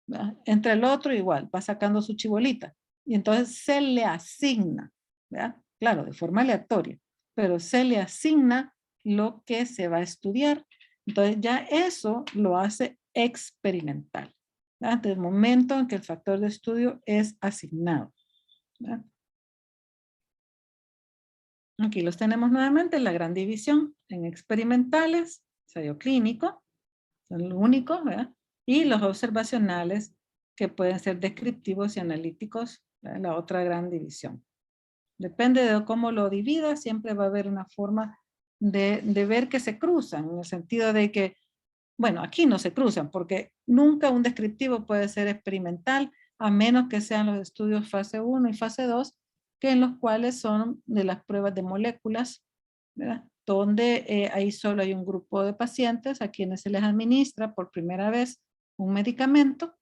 S2: ¿verdad? Entre el otro igual, va sacando su chibolita. Y entonces se le asigna, ¿verdad? Claro, de forma aleatoria, pero se le asigna lo que se va a estudiar. Entonces ya eso lo hace experimental, ¿verdad? Desde el momento en que el factor de estudio es asignado, ¿verdad? Aquí los tenemos nuevamente, la gran división en experimentales, ensayo clínico, son lo único, ¿verdad? Y los observacionales que pueden ser descriptivos y analíticos, ¿verdad? La otra gran división. Depende de cómo lo divida, siempre va a haber una forma de ver que se cruzan, en el sentido de que, bueno, aquí no se cruzan, porque nunca un descriptivo puede ser experimental, a menos que sean los estudios fase 1 y fase 2, que en los cuales son de las pruebas de moléculas, ¿verdad? Donde ahí solo hay un grupo de pacientes a quienes se les administra por primera vez un medicamento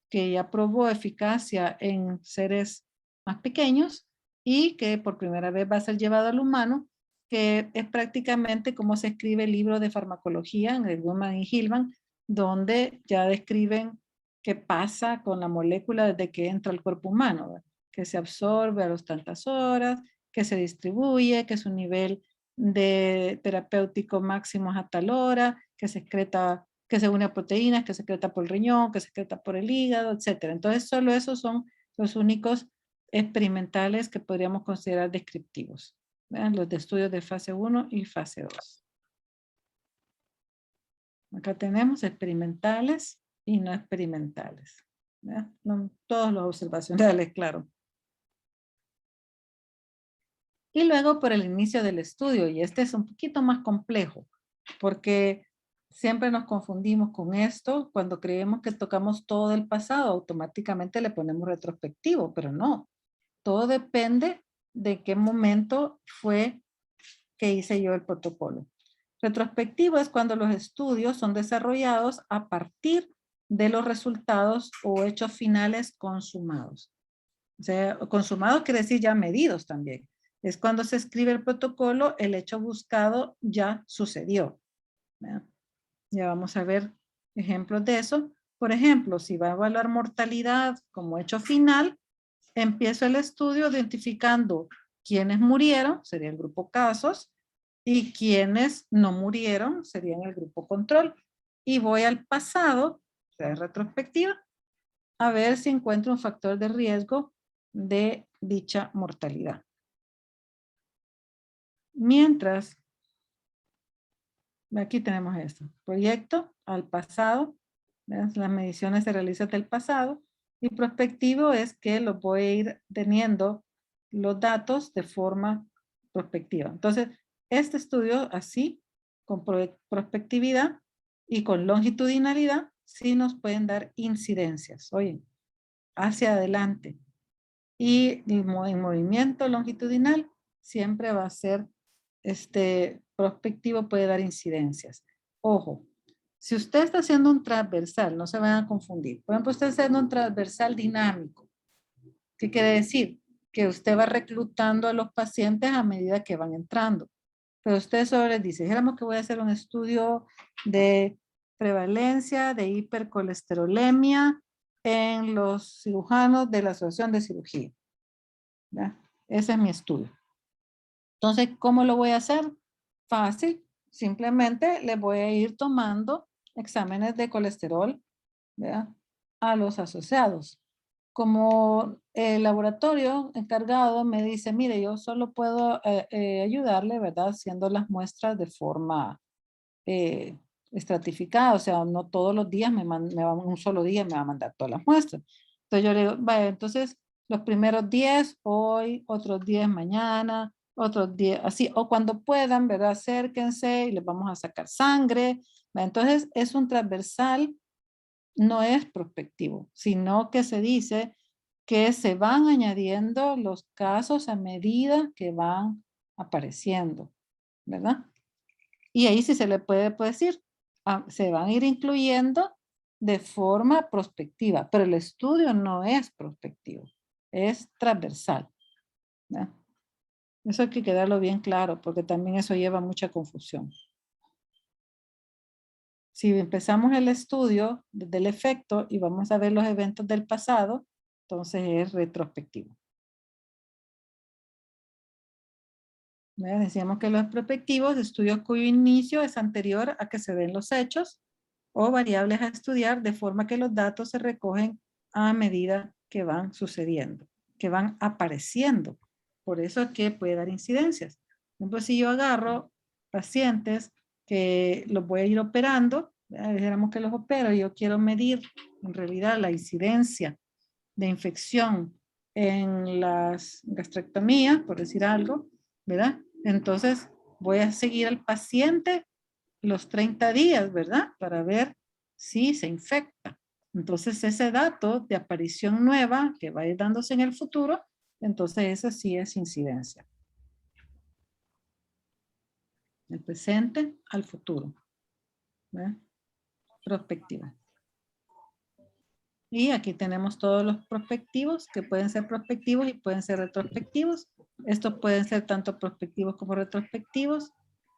S2: que ya probó eficacia en seres más pequeños y que por primera vez va a ser llevado al humano, que es prácticamente como se escribe el libro de farmacología en el Goodman y Hillman, donde ya describen qué pasa con la molécula desde que entra al cuerpo humano, ¿verdad? Que se absorbe a las tantas horas, que se distribuye, que su nivel de terapéutico máximo es a tal hora, que se excreta, que se une a proteínas, que se excreta por el riñón, que se excreta por el hígado, etc. Entonces, solo esos son los únicos experimentales que podríamos considerar descriptivos. ¿Vean? Los de estudios de fase 1 y fase 2. Acá tenemos experimentales y no experimentales. No, todos los observacionales, claro. Y luego por el inicio del estudio, y este es un poquito más complejo, porque Siempre nos confundimos con esto. Cuando creemos que tocamos todo el pasado, automáticamente le ponemos retrospectivo, pero no. Todo depende de qué momento fue que hice yo el protocolo. Retrospectivo es cuando los estudios son desarrollados a partir de los resultados o hechos finales consumados. O sea, consumados quiere decir ya medidos también. Es cuando se escribe el protocolo, el hecho buscado ya sucedió. ¿Verdad? Ya vamos a ver ejemplos de eso. Por ejemplo, si va a evaluar mortalidad como hecho final, empiezo el estudio identificando quiénes murieron, sería el grupo casos, y quienes no murieron, serían el grupo control. Y voy al pasado, o sea, retrospectiva, a ver si encuentro un factor de riesgo de dicha mortalidad. Mientras, aquí tenemos esto, proyecto al pasado, ¿ves? Las mediciones se realizan del pasado, y prospectivo es que lo voy a ir teniendo los datos de forma prospectiva. Entonces, este estudio así, con prospectividad y con longitudinalidad, sí nos pueden dar incidencias, oye, hacia adelante. Y en movimiento longitudinal siempre va a ser prospectivo, puede dar incidencias. Ojo, si usted está haciendo un transversal, no se vayan a confundir. Por ejemplo, usted está haciendo un transversal dinámico. ¿Qué quiere decir? Que usted va reclutando a los pacientes a medida que van entrando. Pero usted solo les dice, dijéramos que voy a hacer un estudio de prevalencia de hipercolesterolemia en los cirujanos de la Asociación de Cirugía. ¿Ya? Ese es mi estudio. Entonces, ¿cómo lo voy a hacer? Fácil. Simplemente le voy a ir tomando exámenes de colesterol, ¿verdad? A los asociados. Como el laboratorio encargado me dice, mire, yo solo puedo ayudarle, ¿verdad? Haciendo las muestras de forma estratificada, o sea, no todos los días un solo día me va a mandar todas las muestras. Entonces yo le digo, vaya, entonces los primeros 10 hoy, otros 10 mañana, otros 10 así, o cuando puedan, ¿verdad? Acérquense y les vamos a sacar sangre. ¿Va? Entonces es un transversal, no es prospectivo, sino que se dice que se van añadiendo los casos a medida que van apareciendo, ¿verdad? Y ahí sí se le puede decir, se van a ir incluyendo de forma prospectiva, pero el estudio no es prospectivo, es transversal. ¿Ya? Eso hay que quedarlo bien claro, porque también eso lleva mucha confusión. Si empezamos el estudio del efecto y vamos a ver los eventos del pasado, entonces es retrospectivo. ¿Ya? Decíamos que los prospectivos, estudios cuyo inicio es anterior a que se den los hechos, o variables a estudiar de forma que los datos se recogen a medida que van sucediendo, que van apareciendo. Por eso es que puede dar incidencias. Por ejemplo, si yo agarro pacientes que los voy a ir operando, dijéramos que los opero, yo quiero medir en realidad la incidencia de infección en las gastrectomías, por decir algo, ¿verdad? Entonces voy a seguir al paciente los 30 días, ¿verdad? Para ver si se infecta. Entonces, ese dato de aparición nueva que va a ir dándose en el futuro, entonces esa sí es incidencia. El presente al futuro. ¿Verdad? Prospectiva. Y aquí tenemos todos los prospectivos que pueden ser prospectivos y pueden ser retrospectivos. Estos pueden ser tanto prospectivos como retrospectivos,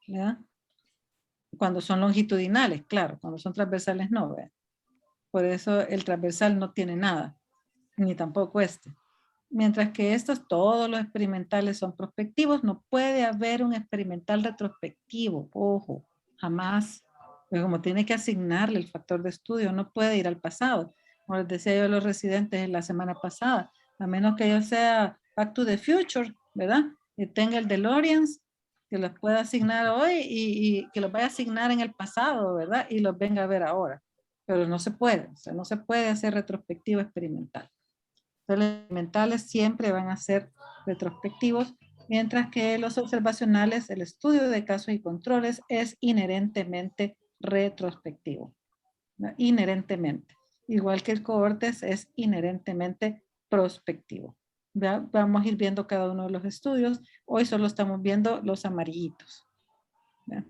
S2: ¿verdad? Cuando son longitudinales, claro, cuando son transversales no, ¿verdad? Por eso el transversal no tiene nada, ni tampoco este. Mientras que estos, todos los experimentales son prospectivos, no puede haber un experimental retrospectivo, ojo, jamás. Pero como tiene que asignarle el factor de estudio, no puede ir al pasado. Como les decía yo a los residentes la semana pasada, a menos que yo sea Back to the Future, ¿verdad? Y tenga el DeLorean, que los pueda asignar hoy y que los vaya a asignar en el pasado, ¿verdad? Y los venga a ver ahora. Pero no se puede, o sea, no se puede hacer retrospectivo experimental. Los experimentales siempre van a ser retrospectivos, mientras que los observacionales, el estudio de casos y controles, es inherentemente retrospectivo, ¿no? Inherentemente. Igual que el cohortes es inherentemente prospectivo. Vamos a ir viendo cada uno de los estudios. Hoy solo estamos viendo los amarillitos. ¿Ya?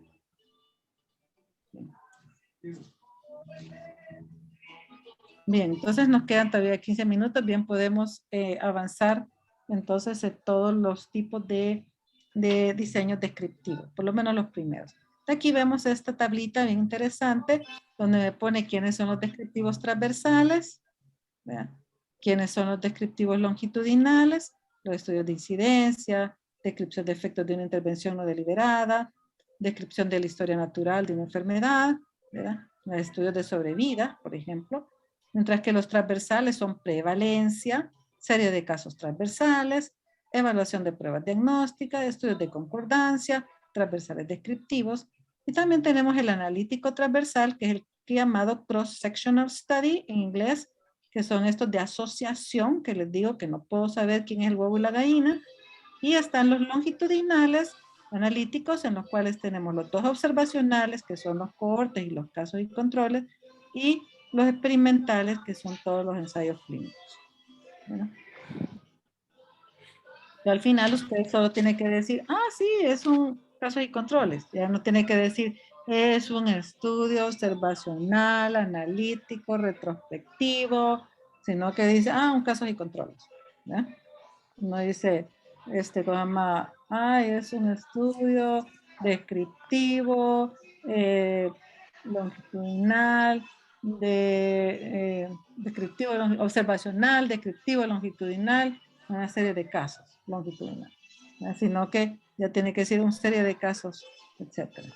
S2: Bien, entonces nos quedan todavía 15 minutos. Bien, podemos avanzar entonces en todos los tipos de diseños descriptivos, por lo menos los primeros. Aquí vemos esta tablita bien interesante, donde me pone quiénes son los descriptivos transversales, ¿verdad? Quiénes son los descriptivos longitudinales, los estudios de incidencia, descripción de efectos de una intervención no deliberada, descripción de la historia natural de una enfermedad, ¿verdad? Los estudios de sobrevida, por ejemplo, mientras que los transversales son prevalencia, serie de casos transversales, evaluación de pruebas diagnósticas, estudios de concordancia, transversales descriptivos, y también tenemos el analítico transversal, que es el llamado cross-sectional study en inglés, que son estos de asociación, que les digo que no puedo saber quién es el huevo y la gallina, y están los longitudinales analíticos, en los cuales tenemos los dos observacionales, que son los cohortes y los casos y controles, y los experimentales, que son todos los ensayos clínicos. ¿Verdad? Y al final usted solo tiene que decir, ah, sí, es un caso y controles. Ya no tiene que decir, es un estudio observacional, analítico, retrospectivo, sino que dice, ah, un caso y controles. ¿Ya? No dice, es un estudio descriptivo, longitudinal, descriptivo, observacional, descriptivo, longitudinal, una serie de casos longitudinales, ¿no? Sino que ya tiene que ser una serie de casos, etcétera.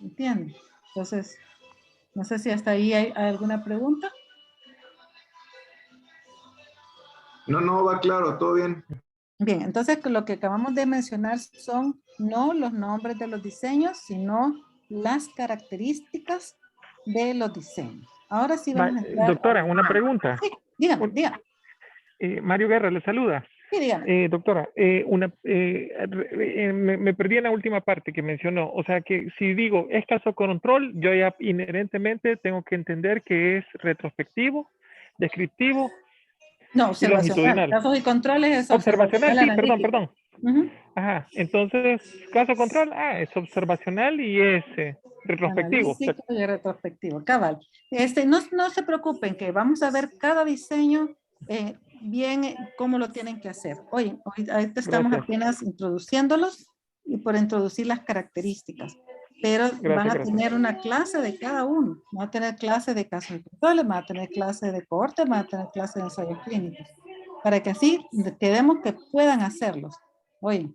S2: ¿Entienden? Entonces, no sé si hasta ahí hay alguna pregunta.
S1: No, va claro, todo bien.
S2: Bien, entonces lo que acabamos de mencionar son no los nombres de los diseños, sino las características de los diseños. Ahora sí vamos a entrar.
S3: Doctora, una pregunta.
S2: Sí, dígame.
S3: Mario Guerra le saluda.
S2: Sí, dígame.
S3: Doctora, me perdí en la última parte que mencionó. O sea que si digo es caso control, yo ya inherentemente tengo que entender que es retrospectivo, descriptivo.
S2: No, observacional. Casos y controles es
S3: observacional, sí,
S2: analítico.
S3: perdón. Ajá, entonces, caso control, es observacional y es retrospectivo.
S2: Analítico y retrospectivo, cabal. No se preocupen que vamos a ver cada diseño bien cómo lo tienen que hacer. Hoy ahorita estamos apenas introduciéndolos y por introducir las características. Pero van a tener una clase de cada uno. Van a tener clase de casos y controles, van a tener clase de cohorte, van a tener clase de ensayos clínicos. Para que así queremos que puedan hacerlos. Oye.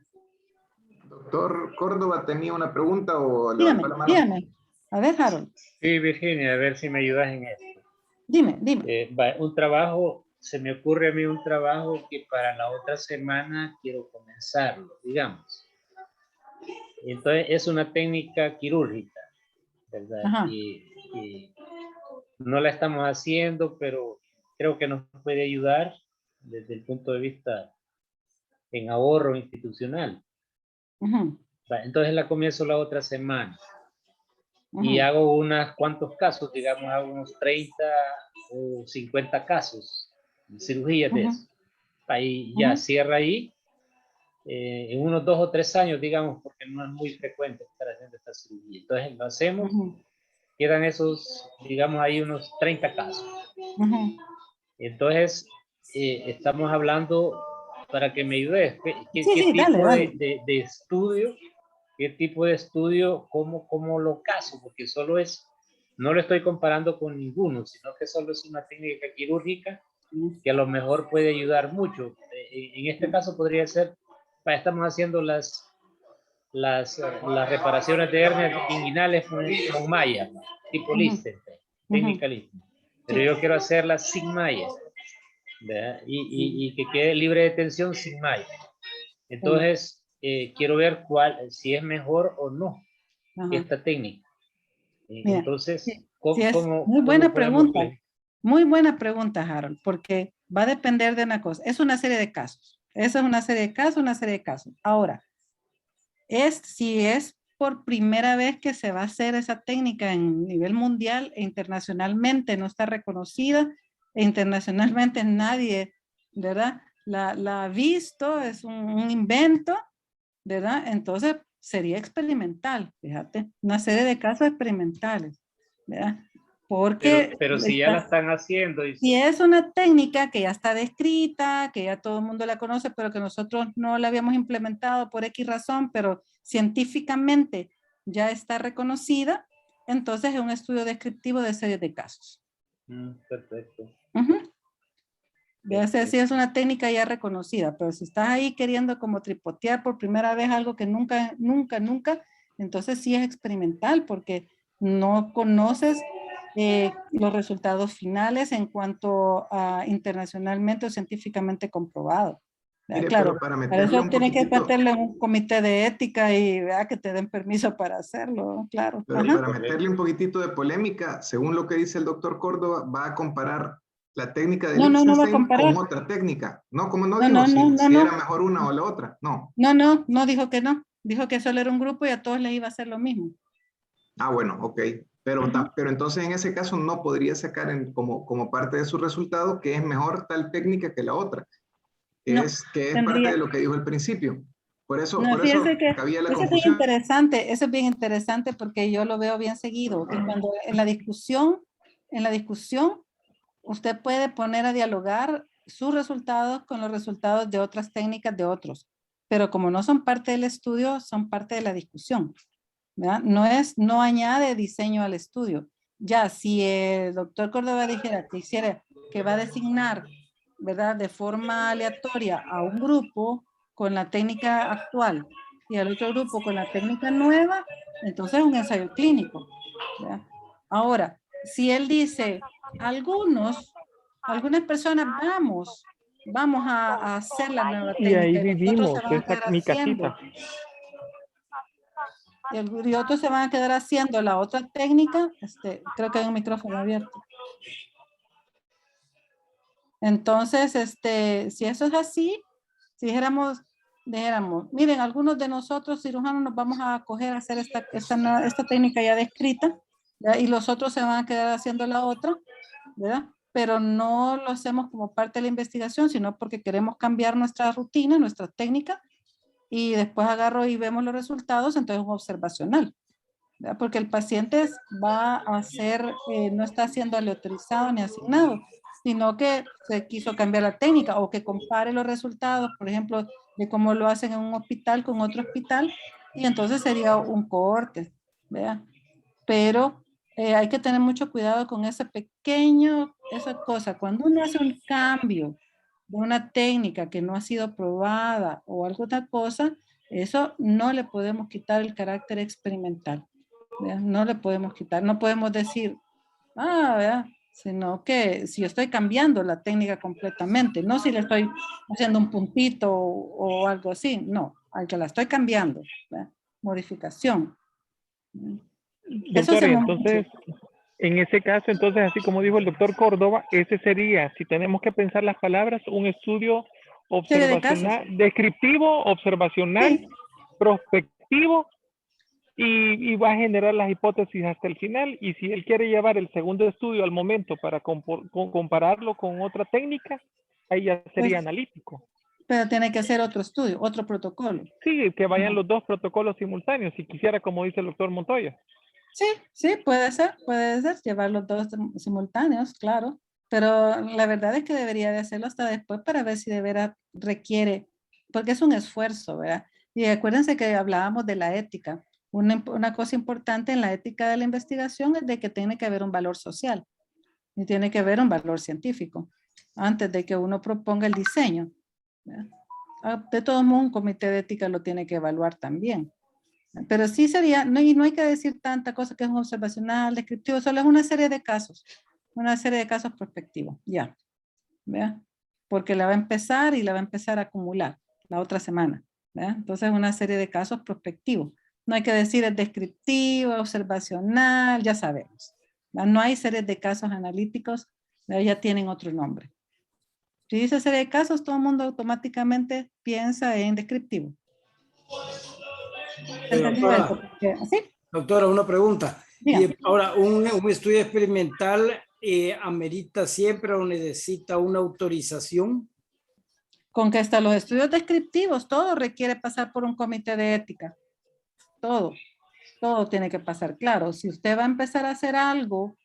S1: Doctor Córdoba, ¿tenía una pregunta o
S2: levantó la mano? Dígame. A ver, Harold.
S4: Sí, Virginia, a ver si me ayudas en esto.
S2: Dime.
S4: Un trabajo, se me ocurre a mí un trabajo que para la otra semana quiero comenzarlo, digamos. Entonces, es una técnica quirúrgica, ¿verdad? Y no la estamos haciendo, pero creo que nos puede ayudar desde el punto de vista en ahorro institucional. Entonces la comienzo la otra semana. Y hago unos cuantos casos, digamos, hago unos 30 o 50 casos de cirugías de eso. Ahí ya cierra ahí. En unos 2 o 3 años, digamos, porque no es muy frecuente estar haciendo esta cirugía. Entonces lo hacemos, quedan esos, digamos, ahí unos 30 casos. Entonces, estamos hablando, para que me ayudes, ¿qué tipo de estudio? ¿Qué tipo de estudio? ¿Cómo lo caso? Porque no lo estoy comparando con ninguno, sino que solo es una técnica quirúrgica que a lo mejor puede ayudar mucho. En este caso podría ser, estamos haciendo las reparaciones de hernias inguinales con malla, tipo Lichtenstein, técnica Lichtenstein. Pero yo quiero hacerlas sin malla, ¿verdad? Y que quede libre de tensión sin malla. Entonces, quiero ver si es mejor o no esta técnica. Entonces,
S2: muy buena pregunta. Muy buena pregunta, Harold, porque va a depender de una cosa. Es una serie de casos. Esa es una serie de casos, Ahora, si es por primera vez que se va a hacer esa técnica en nivel mundial e internacionalmente, no está reconocida e internacionalmente nadie, ¿verdad? La ha visto, es un invento, ¿verdad? Entonces sería experimental, fíjate, una serie de casos experimentales, ¿verdad? Porque
S4: Pero si ya la están haciendo.
S2: si es una técnica que ya está descrita, que ya todo el mundo la conoce, pero que nosotros no la habíamos implementado por X razón, pero científicamente ya está reconocida, entonces es un estudio descriptivo de series de casos.
S4: Perfecto.
S2: Ya sé si es una técnica ya reconocida, pero si estás ahí queriendo como tripotear por primera vez algo que nunca, entonces sí es experimental porque no conoces los resultados finales en cuanto a internacionalmente o científicamente comprobado.
S1: Mire,
S2: Claro,
S1: pero para
S2: para
S1: meterle
S2: eso
S1: un
S2: tiene que
S1: poquitito,
S2: meterle un comité de ética y ¿verdad? Que te den permiso para hacerlo, claro.
S1: pero
S2: Ajá.
S1: para meterle un poquitito de polémica, según lo que dice el doctor Córdoba, va a comparar la técnica de
S2: No va a
S1: Liechtenstein
S2: comparar.
S1: con otra técnica. No, como no
S2: No,
S1: dijo, si
S2: no.
S1: era mejor una o la otra. No.
S2: No dijo que no. Dijo que solo era un grupo y a todos les iba a hacer lo mismo.
S1: Ah, bueno, ok. Pero entonces en ese caso no podría sacar como parte de su resultado que es mejor tal técnica que la otra, que
S2: No,
S1: es parte
S2: tendría.
S1: de lo que dijo al principio. Por eso
S2: Fíjese que
S1: cabía la
S2: eso es bien
S1: confusión.
S2: interesante, eso es bien interesante porque yo lo veo bien seguido, que cuando en la discusión, usted puede poner a dialogar sus resultados con los resultados de otras técnicas de otros, pero como no son parte del estudio, son parte de la discusión, ¿verdad? No añade diseño al estudio. Ya, si el doctor Córdoba dijera que va a designar, ¿verdad? De forma aleatoria a un grupo con la técnica actual y al otro grupo con la técnica nueva, entonces es un ensayo clínico, ¿verdad? Ahora, si él dice, algunas personas vamos a hacer la nueva
S3: Y ahí
S2: técnica y los otros se
S3: vivimos,
S2: van a
S3: esa
S2: quedar
S3: mi
S2: haciendo.
S3: casita.
S2: Y otros se van a quedar haciendo la otra técnica. Creo que hay un micrófono abierto. Entonces, si eso es así, si dijéramos, miren, algunos de nosotros cirujanos nos vamos a acoger a hacer esta técnica ya descrita, ¿verdad? Y los otros se van a quedar haciendo la otra, ¿verdad? Pero no lo hacemos como parte de la investigación, sino porque queremos cambiar nuestra rutina, nuestra técnica, y después agarro y vemos los resultados, entonces es un observacional, ¿verdad? Porque el paciente va a ser, no está siendo aleatorizado ni asignado, sino que se quiso cambiar la técnica o que compare los resultados, por ejemplo, de cómo lo hacen en un hospital con otro hospital, y entonces sería un cohorte, ¿verdad? Pero hay que tener mucho cuidado con esa cosa. Cuando uno hace un cambio de una técnica que no ha sido probada o alguna cosa, eso no le podemos quitar el carácter experimental. ¿Verdad? No le podemos quitar, no podemos decir, ¿verdad? Sino que si yo estoy cambiando la técnica completamente, no si le estoy haciendo un puntito o algo así, no, al que la estoy cambiando, ¿verdad? Modificación. Eso
S3: Doctor, y
S2: hacemos
S3: entonces,
S2: mucho.
S3: en ese caso, entonces, así como dijo el doctor Córdoba, ese sería, si tenemos que pensar las palabras, un estudio
S2: Serie de casos.
S3: observacional, descriptivo, observacional,
S2: Sí,
S3: prospectivo, y va a generar las hipótesis hasta el final. Y si él quiere llevar el segundo estudio al momento para compararlo con otra técnica, ahí ya sería
S2: pues,
S3: analítico.
S2: pero tiene que hacer otro estudio, otro protocolo.
S3: Sí, que vayan los dos protocolos simultáneos, si quisiera, como dice el doctor Montoya.
S2: Sí, puede ser, llevar los dos simultáneos, claro, pero la verdad es que debería de hacerlo hasta después para ver si de veras requiere, porque es un esfuerzo, ¿verdad? Y acuérdense que hablábamos de la ética. Una cosa importante en la ética de la investigación es de que tiene que haber un valor social y tiene que haber un valor científico antes de que uno proponga el diseño, ¿verdad? De todos modos, un comité de ética lo tiene que evaluar también. Pero sí sería, y no hay que decir tanta cosa que es un observacional, descriptivo, solo es una serie de casos prospectivos, ya, ¿vea? Porque la va a empezar y la va a empezar a acumular la otra semana, ¿vea? Entonces es una serie de casos prospectivos. No hay que decir es descriptivo, observacional, ya sabemos. ¿Verdad? No hay series de casos analíticos, ¿verdad? Ya tienen otro nombre. Si dice serie de casos, todo el mundo automáticamente piensa en descriptivo. ¿Entendió
S5: Doctora,
S2: eso? Porque, ¿sí?
S5: doctora, una pregunta.
S2: Dígame.
S5: Y ahora, un estudio experimental amerita siempre o necesita una autorización.
S2: Con que hasta los estudios descriptivos, todo requiere pasar por un comité de ética. Todo tiene que pasar. Claro, si usted va a empezar a hacer algo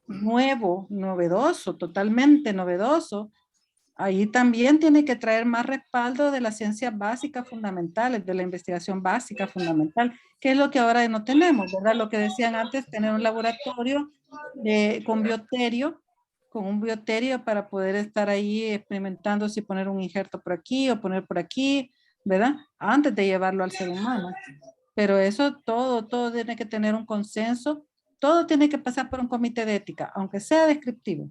S2: nuevo, novedoso, totalmente novedoso, ahí también tiene que traer más respaldo de las ciencias básicas fundamentales, de la investigación básica fundamental, que es lo que ahora no tenemos, ¿verdad? Lo que decían antes, tener un laboratorio con bioterio, con un bioterio para poder estar ahí experimentando si poner un injerto por aquí o poner por aquí, ¿verdad? Antes de llevarlo al ser humano. Pero eso todo tiene que tener un consenso, todo tiene que pasar por un comité de ética, aunque sea descriptivo,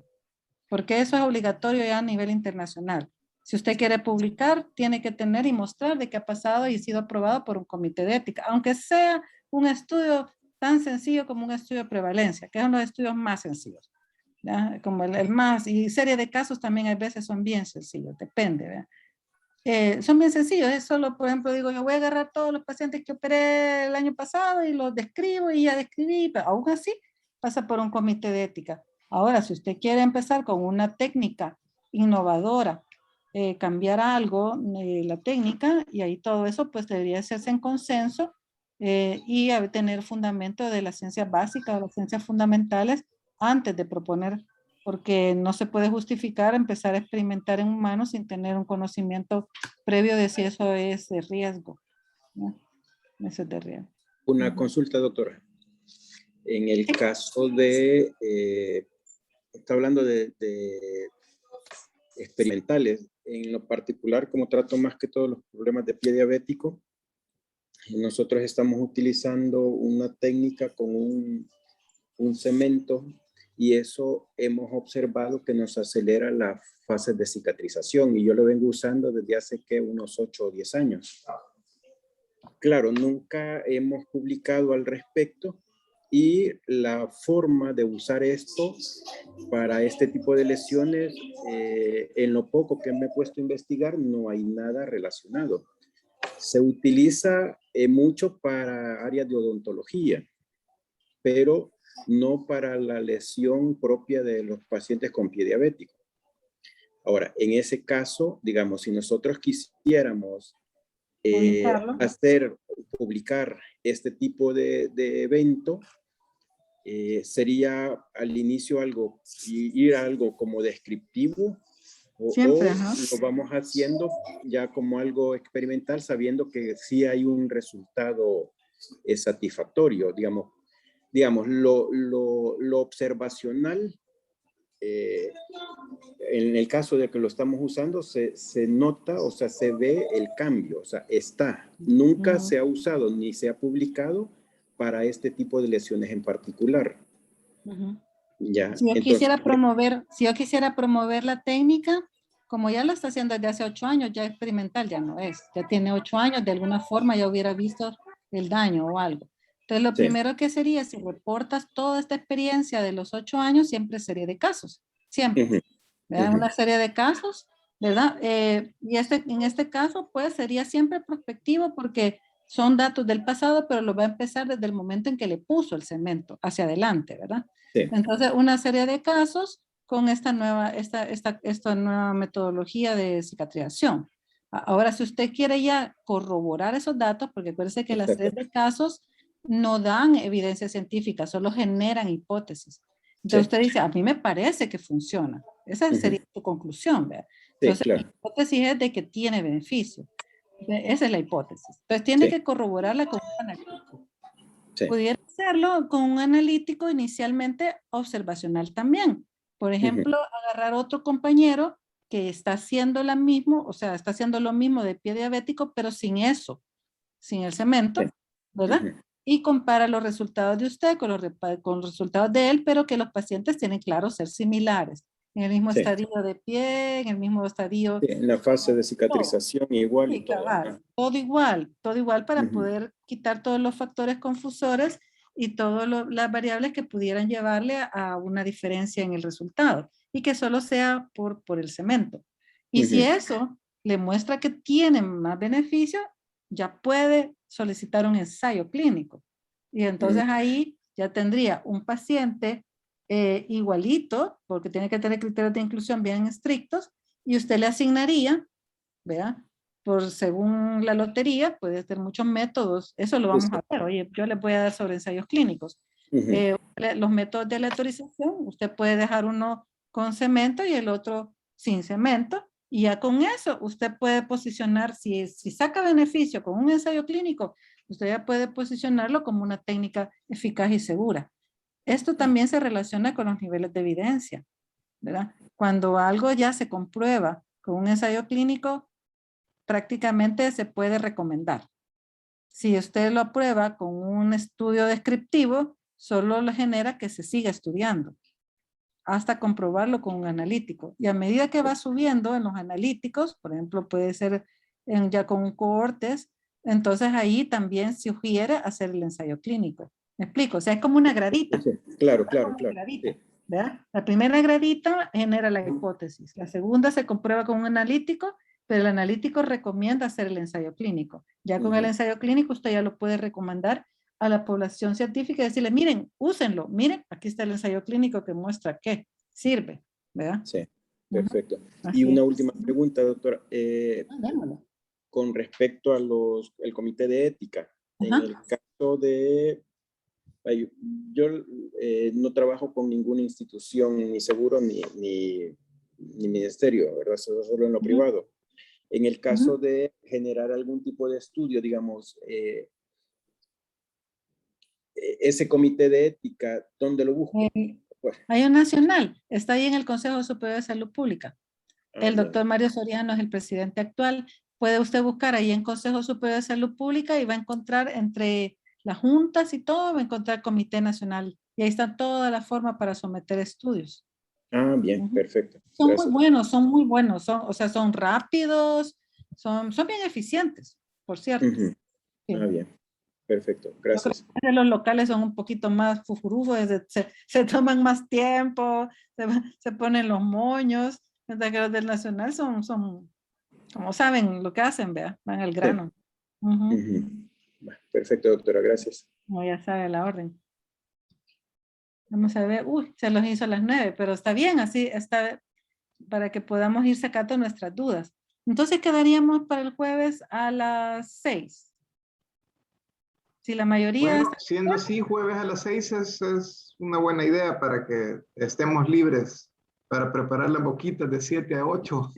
S2: porque eso es obligatorio ya a nivel internacional. Si usted quiere publicar, tiene que tener y mostrar de que ha pasado y sido aprobado por un comité de ética, aunque sea un estudio tan sencillo como un estudio de prevalencia, que son los estudios más sencillos, ¿ya? Como el más, y serie de casos también a veces son bien sencillos, depende, ¿verdad? Son bien sencillos, es solo, por ejemplo, digo, yo voy a agarrar todos los pacientes que operé el año pasado y los describo y ya describí, pero aún así pasa por un comité de ética. Ahora, si usted quiere empezar con una técnica innovadora, cambiar algo, la técnica, y ahí todo eso pues debería hacerse en consenso y tener fundamento de las ciencias básicas o las ciencias fundamentales antes de proponer, porque no se puede justificar empezar a experimentar en humanos sin tener un conocimiento previo de si eso es de riesgo, ¿no? Eso es de riesgo.
S6: Una consulta, doctora. En el caso de, está hablando de experimentales, en lo particular, como trato más que todos los problemas de pie diabético, nosotros estamos utilizando una técnica con un cemento y eso hemos observado que nos acelera las fases de cicatrización y yo lo vengo usando desde hace que unos 8 o 10 años. Claro, nunca hemos publicado al respecto y la forma de usar esto para este tipo de lesiones, en lo poco que me he puesto a investigar, no hay nada relacionado. Se utiliza mucho para áreas de odontología, pero no para la lesión propia de los pacientes con pie diabético. Ahora, en ese caso, digamos, si nosotros quisiéramos publicar este tipo de evento, sería al inicio algo, ir a algo como descriptivo, o lo vamos haciendo ya como algo experimental, sabiendo que sí hay un resultado satisfactorio, digamos, lo observacional, en el caso de que lo estamos usando, se nota, o sea, se ve el cambio, o sea, nunca se ha usado ni se ha publicado para este tipo de lesiones en particular. Ya,
S2: si yo quisiera promover la técnica, como ya lo está haciendo desde hace 8 años, ya experimental ya no es, ya tiene 8 años, de alguna forma ya hubiera visto el daño o algo. Entonces, lo primero que sería, si reportas toda esta experiencia de los 8 años, siempre serie de casos, siempre. ¿Verdad? Una serie de casos, ¿verdad? Y en este caso, pues, sería siempre prospectivo porque son datos del pasado, pero lo va a empezar desde el momento en que le puso el cemento hacia adelante, ¿verdad? Sí. Entonces, una serie de casos con esta nueva metodología de cicatrización. Ahora, si usted quiere ya corroborar esos datos, porque acuérdese que las series de casos no dan evidencia científica, solo generan hipótesis. Entonces usted dice, a mí me parece que funciona. Esa sería su conclusión, ¿verdad? Entonces la hipótesis es de que tiene beneficio. Esa es la hipótesis. Entonces tiene que corroborarla con un analítico. Pudiera hacerlo con un analítico inicialmente observacional también. Por ejemplo, agarrar otro compañero que está haciendo lo mismo, o sea, está haciendo lo mismo de pie diabético, pero sin eso, sin el cemento, ¿verdad? Y compara los resultados de usted con los resultados de él, pero que los pacientes tienen claro ser similares. En el mismo estadio de pie, en el mismo estadio...
S6: en la fase de cicatrización igual.
S2: Sí, todo igual para poder quitar todos los factores confusores y todas las variables que pudieran llevarle a una diferencia en el resultado y que solo sea por el cemento. Y si eso le muestra que tiene más beneficio, ya puede solicitar un ensayo clínico. Y entonces ahí ya tendría un paciente igualito, porque tiene que tener criterios de inclusión bien estrictos, y usted le asignaría, ¿verdad? Por según la lotería, puede ser muchos métodos, eso lo vamos a ver. Oye, yo les voy a dar sobre ensayos clínicos. Los métodos de aleatorización, usted puede dejar uno con cemento y el otro sin cemento, y ya con eso usted puede posicionar, si saca beneficio con un ensayo clínico, usted ya puede posicionarlo como una técnica eficaz y segura. Esto también se relaciona con los niveles de evidencia, ¿verdad? Cuando algo ya se comprueba con un ensayo clínico, prácticamente se puede recomendar. Si usted lo aprueba con un estudio descriptivo, solo le genera que se siga estudiando hasta comprobarlo con un analítico. Y a medida que va subiendo en los analíticos, por ejemplo, puede ser ya con cohortes, entonces ahí también sugiere hacer el ensayo clínico. ¿Me explico? O sea, es como una gradita.
S6: Sí, claro.
S2: Gradita, ¿verdad? La primera gradita genera la hipótesis. La segunda se comprueba con un analítico, pero el analítico recomienda hacer el ensayo clínico. Ya con el ensayo clínico usted ya lo puede recomendar a la población científica y decirle, miren, úsenlo, miren, aquí está el ensayo clínico que muestra que sirve, ¿verdad?
S6: Sí, perfecto.
S2: Así
S6: Y una
S2: es.
S6: última pregunta, doctora. Con respecto a el comité de ética, en el caso de... Yo no trabajo con ninguna institución, ni seguro, ni ministerio, ¿verdad? Solo en lo privado. En el caso de generar algún tipo de estudio, digamos, ese comité de ética, ¿dónde lo busco?
S2: Hay un nacional, está ahí en el Consejo Superior de Salud Pública. El doctor Mario Soriano es el presidente actual. Puede usted buscar ahí en Consejo Superior de Salud Pública y va a encontrar entre las juntas y todo, va a encontrar Comité Nacional. Y ahí está toda la forma para someter estudios.
S6: Ah, bien, perfecto.
S2: Son
S6: Gracias.
S2: muy buenos, o sea, son rápidos, son bien eficientes, por cierto. Sí.
S6: Ah, bien, perfecto, gracias.
S2: Los locales son un poquito más fufurufos, se toman más tiempo, se ponen los moños, mientras que los del Nacional son como saben lo que hacen, vea, van al grano.
S6: Perfecto, doctora, gracias.
S2: No, ya sabe la orden. Vamos a ver, se los hizo a las 9, pero está bien, así está, para que podamos ir sacando nuestras dudas. Entonces quedaríamos para el jueves a las 6. Si la mayoría...
S1: Bueno, siendo así, jueves a las 6 es una buena idea para que estemos libres para preparar las boquitas de 7 a 8.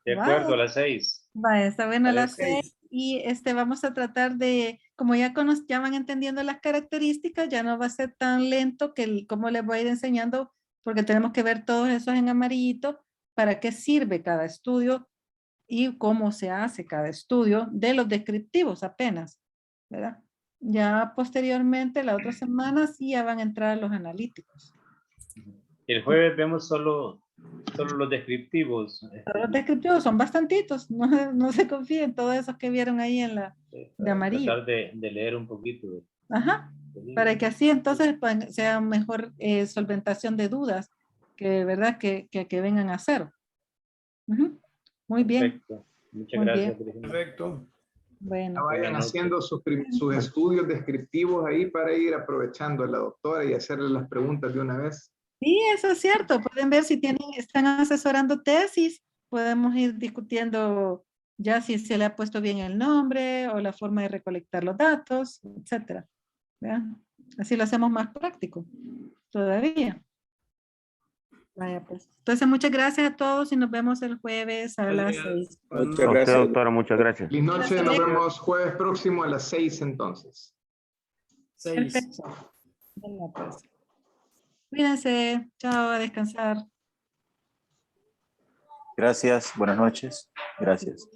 S4: De acuerdo, a las 6.
S2: Vaya, está bueno a las 6.
S5: 6.
S2: Y vamos a tratar de, como ya van entendiendo las características, ya no va a ser tan lento que como les voy a ir enseñando, porque tenemos que ver todos esos en amarillito, para qué sirve cada estudio y cómo se hace cada estudio de los descriptivos apenas, ¿verdad? Ya posteriormente, la otra semana, sí ya van a entrar los analíticos.
S4: El jueves vemos solo los descriptivos.
S2: Los descriptivos son bastantitos, no se confíen, todos esos que vieron ahí en la de amarillo.
S4: Tratar de leer un poquito.
S2: Para que así entonces pues, sea mejor solventación de dudas, que verdad que vengan a cero. Muy bien.
S4: Perfecto. Muchas gracias.
S5: Perfecto.
S2: Bueno.
S1: Vayan haciendo sus estudios descriptivos ahí para ir aprovechando a la doctora y hacerle las preguntas de una vez.
S2: Sí, eso es cierto. Pueden ver si están asesorando tesis. Podemos ir discutiendo ya si se le ha puesto bien el nombre o la forma de recolectar los datos, etcétera. ¿Vean? Así lo hacemos más práctico todavía. Vaya pues. Entonces, muchas gracias a todos y nos vemos el jueves a las 6.
S6: Muchas gracias,
S7: doctora, muchas gracias.
S1: Feliz noche, nos vemos jueves próximo a las 6 entonces.
S5: 6.
S2: Perfecto. Venga, pues. Cuídense. Chao, a descansar.
S7: Gracias, buenas noches. Gracias.